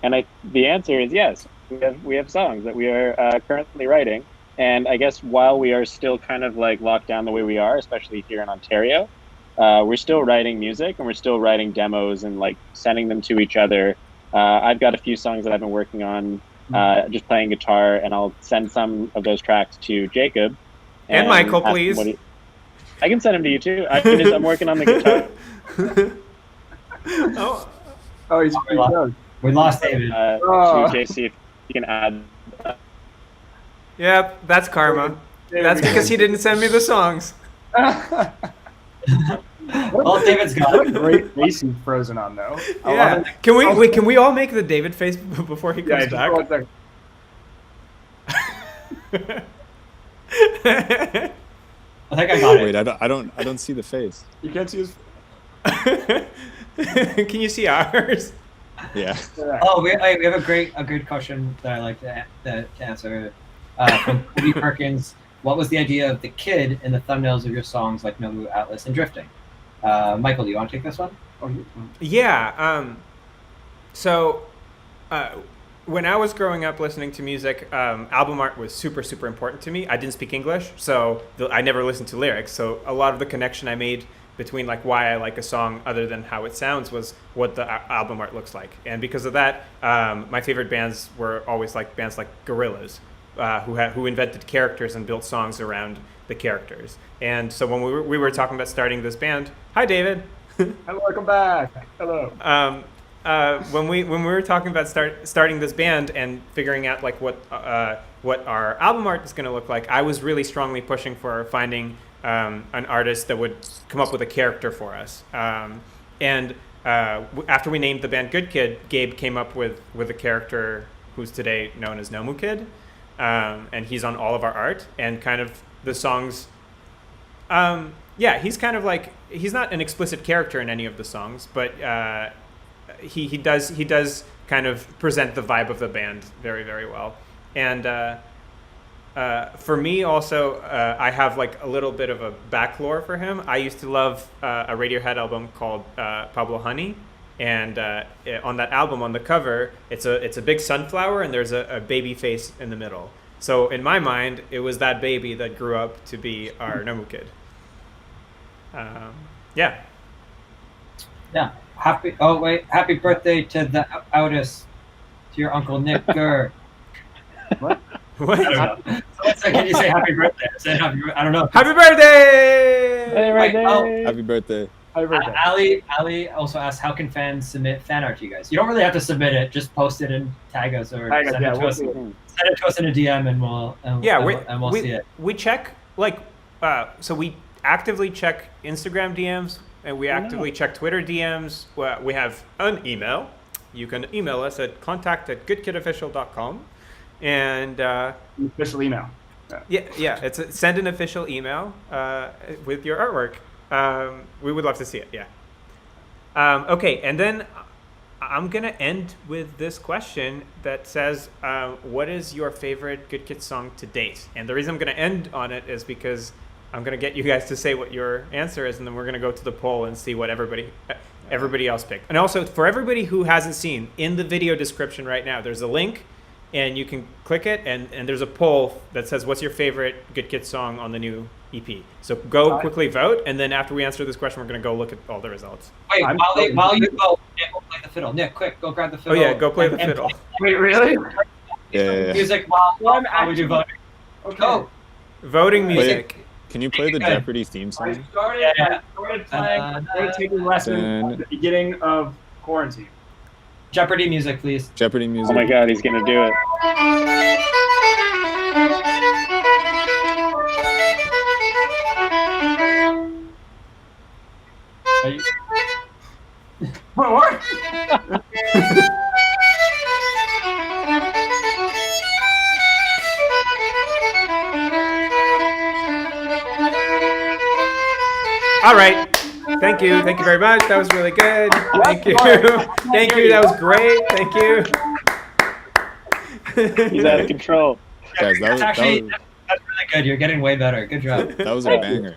And the answer is yes. We have songs that we are currently writing, and I guess while we are still kind of like locked down the way we are, especially here in Ontario, we're still writing music and we're still writing demos and like sending them to each other. I've got a few songs that I've been working on, just playing guitar, and I'll send some of those tracks to Jacob. And Michael, ask him please. I can send him to you too. I'm working on the guitar. Oh, he's pretty good. We lost David. To JC, if you can add. Yep, that's karma. That's because he didn't send me the songs. Well, David's got What a it. great face he's frozen on, though. I love Yeah. it. Can we all make the David face before he comes just back? hold on a second. I think I got it. Wait, I don't see the face. You can't see his. Can you see ours? Yeah. Oh, we have a good question that I like to answer from Cody Perkins. What was the idea of the kid in the thumbnails of your songs like Nobu, Atlas, and Drifting? Michael, do you want to take this one? Yeah. When I was growing up listening to music, album art was super, super important to me. I didn't speak English, so I never listened to lyrics. So a lot of the connection I made between like why I like a song other than how it sounds was what the album art looks like. And because of that, my favorite bands were always like bands like Gorillaz, who invented characters and built songs around the characters. And so when we were talking about starting this band, hi David. Hello, welcome back. Hello. When we were talking about starting this band and figuring out like what our album art is going to look like, I was really strongly pushing for finding an artist that would come up with a character for us. After we named the band Good Kid, Gabe came up with a character who's today known as Nomu Kid, and he's on all of our art and kind of the songs. He's kind of like, he's not an explicit character in any of the songs, but he does kind of present the vibe of the band very, very well. And for me also, I have like a little bit of a back lore for him. I used to love a Radiohead album called Pablo Honey, and on that album, on the cover, it's a big sunflower and there's a baby face in the middle. So in my mind, it was that baby that grew up to be our Nomu Kid. Yeah. Happy birthday to the Outis, to your Uncle Nick Gurr. What? What? Can you say happy birthday? I don't know. Happy birthday! Hey, Wait, oh, Happy birthday. Happy birthday. Ali also asked, how can fans submit fan art to you guys? You don't really have to submit it; just post it and tag us or Tag us, send yeah, it to we'll us. see it. Send it to us in a DM, and we'll see it. We check like so we actively check Instagram DMs and we actively check Twitter DMs. We have an email. You can email us at contact@goodkidofficial.com, and Official email. it's send an official email with your artwork. We would love to see it. Yeah. Okay, and then I'm gonna end with this question that says, "What is your favorite Good Kid song to date?" And the reason I'm gonna end on it is because I'm gonna get you guys to say what your answer is, and then we're gonna go to the poll and see what everybody else picked. And also, for everybody who hasn't seen, in the video description right now, there's a link, and you can click it, and there's a poll that says, "What's your favorite Good Kid song on the new EP?" So go quickly vote, and then after we answer this question, we're gonna go look at all the results. Wait, while you vote, Nick, go play the fiddle. Nick, quick, go grab the fiddle. Oh yeah, go play the fiddle. Wait, really? Yeah. Music while we do voting. Okay. Go. Voting music. Can you play the Jeopardy theme song? I started playing taking lessons at the beginning of quarantine. Jeopardy music, please. Jeopardy music. Oh my god, he's gonna do it. Are you- What? All right. Thank you. Thank you very much. That was really good. Thank you. Thank you. That was great. Thank you. He's out of control. Guys, That's that's really good. You're getting way better. Good job. that was a banger.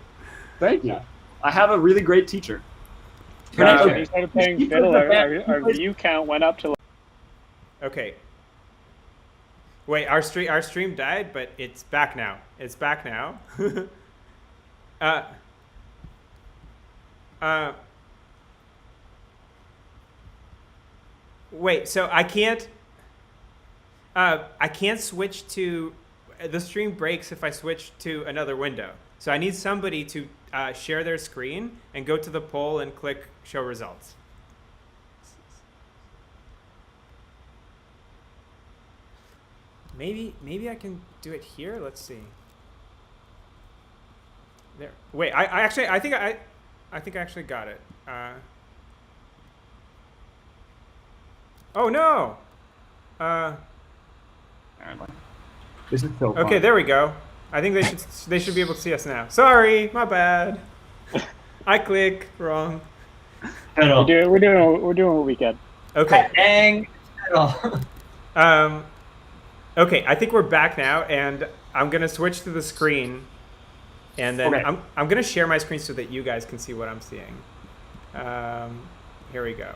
Thank you. I have a really great teacher. When he started playing fiddle, our view count went up to. Okay. Wait, our stream died, but it's back now. It's back now. Wait, so I can't switch to, the stream breaks if I switch to another window. So I need somebody to share their screen and go to the poll and click show results. Maybe I can do it here. Let's see. There. Wait, I think I actually got it. Oh no. This is so fun. Okay, there we go. I think they should be able to see us now. Sorry, my bad. I click wrong. Fiddle. We're doing what we can. Okay. Dang. Fiddle. Okay, I think we're back now, and I'm gonna switch to the screen, and then Okay. I'm gonna share my screen so that you guys can see what I'm seeing. Here we go.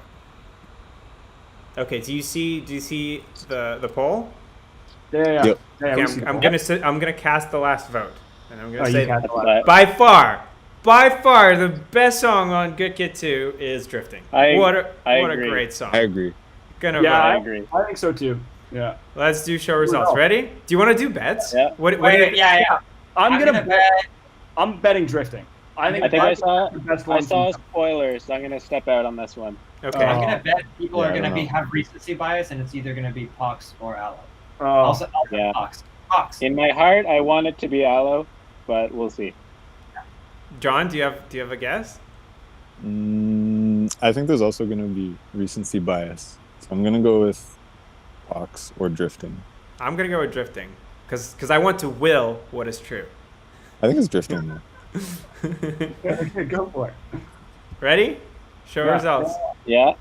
Okay, do you see the poll? Yeah. Yep. Yeah, Okay, we see I'm that. gonna cast the last vote, and I'm gonna Oh, you say cast the last- by far the best song on Good Kid 2 is Drifting. I What a agree. great song. I agree. Gonna Yeah, vote. I agree. I think so too. Yeah. Let's do show results. Ready? Do you want to do bets? Yeah. What do Wait, you- yeah. I'm gonna bet. I'm betting drifting. I think I saw the best I one. saw spoilers, so I'm gonna step out on this one. Okay. I'm gonna bet people Yeah, are I gonna don't know. have recency bias, and it's either gonna be Pox or Aloe. Oh, Also Yeah. Pox. Pox. In my heart, I want it to be Aloe, but we'll see. John, do you have a guess? I think there's also going to be recency bias. So I'm going to go with Pox or Drifting. I'm gonna go with Drifting, because I want to will what is true. I think it's Drifting though. okay, go for it. Ready? Show Yeah. results. Yeah.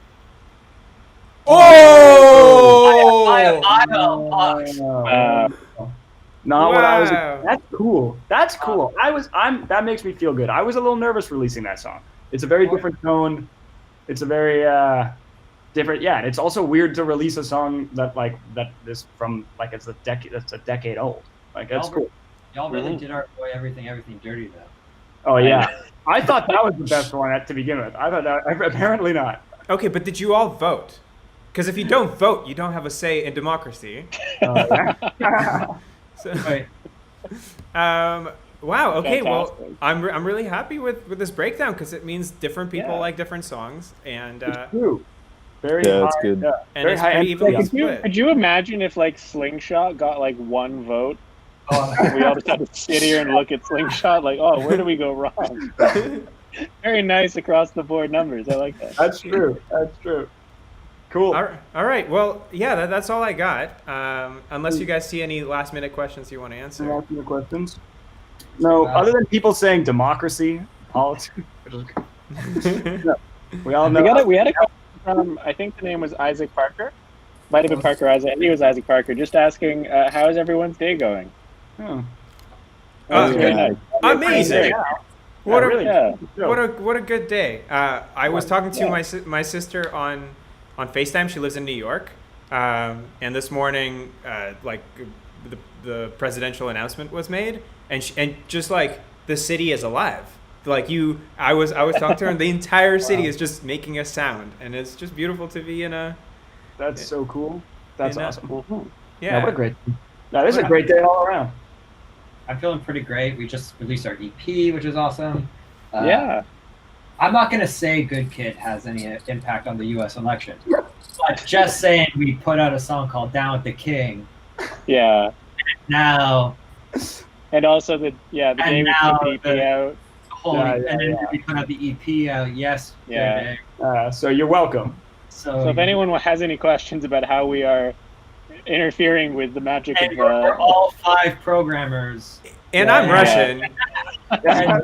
Oh! Aloe. Pox. Not what I was. Wow. That's cool. That's cool. That makes me feel good. I was a little nervous releasing that song. It's a very different tone. It's a very different. Yeah, it's also weird to release a song that is from like it's a decade old. Like that's cool. Y'all really did our boy everything dirty though. Oh yeah, I thought that was the best one to begin with. I thought that apparently not. Okay, but did you all vote? Because if you don't vote, you don't have a say in democracy. Yeah. So, Wait. wow. Okay. Well, Fantastic. I'm really happy with this breakdown because it means different people Yeah. like different songs, and It's true. Very Yeah, high. that's good. and very it's high pretty end. evenly Like, Could split. you imagine if like Slingshot got like one vote We all just had to sit here and look at Slingshot like, oh, where do we go wrong? Very nice across the board numbers. I like that. That's true. That's true. Cool. All right. Well, yeah, that's all I got. Unless you guys see any last minute questions you want to answer. Any other questions? No, other than people saying democracy, politics. No, we all know. We had a question from, I think the name was Isaac Parker. Might have been Parker Isaac. I think it was Isaac Parker. Just asking, how is everyone's day going? Oh. Amazing. What a really what a good day. I was talking to my sister on FaceTime. She lives in New York, and this morning, like the presidential announcement was made, and just like the city is alive. Like I was talking to her, and the entire city is just making a sound, and it's just beautiful to be in a. That's so cool. That's awesome. Yeah. What a great. That is a great day all around. I'm feeling pretty great. We just released our EP, which is awesome. Yeah. I'm not going to say Good Kid has any impact on the U.S. election. But just saying we put out a song called Down with the King. Yeah. Now. And also the day we put the EP out. And then we put out the EP out yesterday. So you're welcome. So if anyone has any questions about how we are interfering with the magic of we're all 5 programmers. And I'm Russian. And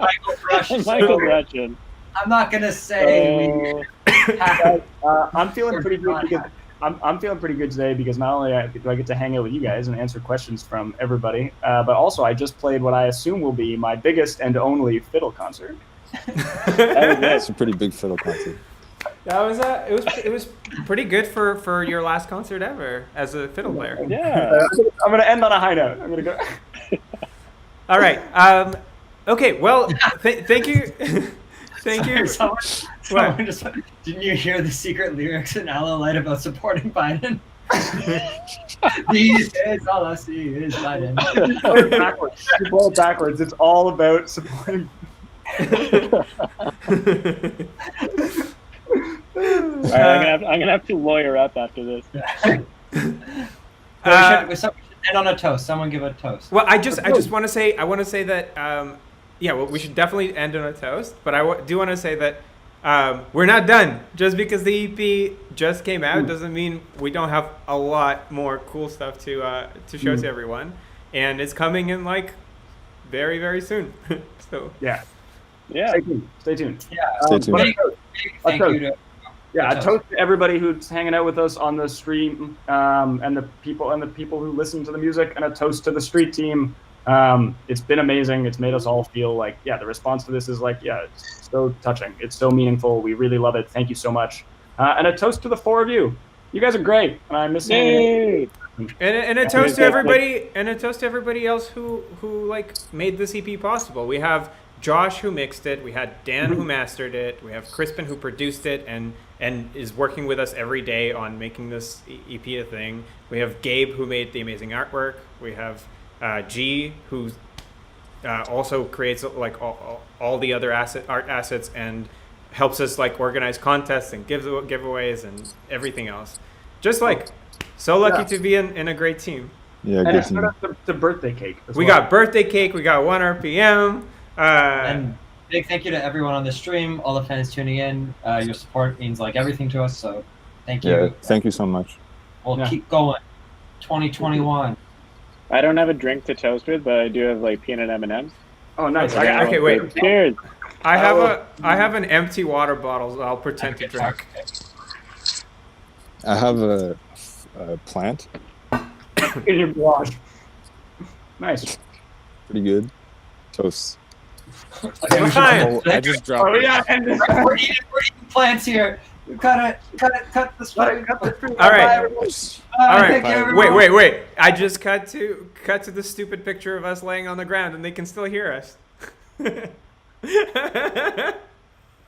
Michael's Russian. I'm not gonna say I'm feeling pretty good because I'm feeling pretty good today because not only do I get to hang out with you guys and answer questions from everybody, but also I just played what I assume will be my biggest and only fiddle concert. That's a pretty big fiddle concert. That was it was pretty good for your last concert ever as a fiddle player. Yeah. I'm gonna end on a high note. I'm gonna go. All right. Okay. Well, thank you. Thank you. Someone just, didn't you hear the secret lyrics in Aloe Light about supporting Biden? These days, all I see is Biden. Backwards. You blow it backwards. It's all about supporting. All right, I'm gonna have to lawyer up after this. We should end on a toast. Someone give a toast. Well, I just want to say that we should definitely end on a toast. But I do want to say that we're not done. Just because the EP just came out doesn't mean we don't have a lot more cool stuff to show to everyone, and it's coming in like very, very soon. So yeah. Stay tuned. Yeah. Stay tuned. Thank you to. Yeah, a toast to everybody who's hanging out with us on the stream, and the people who listen to the music, and a toast to the street team. It's been amazing. It's made us all feel like, the response to this is like, it's so touching. It's so meaningful. We really love it. Thank you so much. And a toast to the 4 of you. You guys are great, and I miss you. And a toast to everybody, and a toast to everybody else who like made this EP possible. We have Josh who mixed it. We had Dan who mastered it. We have Crispin who produced it and is working with us every day on making this EP a thing. We have Gabe who made the amazing artwork. We have G who also creates like all the other art assets and helps us like organize contests and giveaways and everything else. Just like so lucky to be in a great team. Yeah, and good it's team. the birthday cake. We got birthday cake. We got 1 RPM. And big thank you to everyone on the stream, all the fans tuning in. Your support means like everything to us, so thank you. Yeah, thank you so much. We'll keep going. 2021. I don't have a drink to toast with, but I do have like peanut M&Ms. Oh, nice. Okay, wait. Cheers. I have an empty water bottle. I'll pretend to drink. I have a plant. In your garage. Nice. Pretty good. Toast. Fine. I just dropped it. We're eating plants here. Cut the string. All right. All right. Thank you, everyone. Wait. I just cut to the stupid picture of us laying on the ground, and they can still hear us.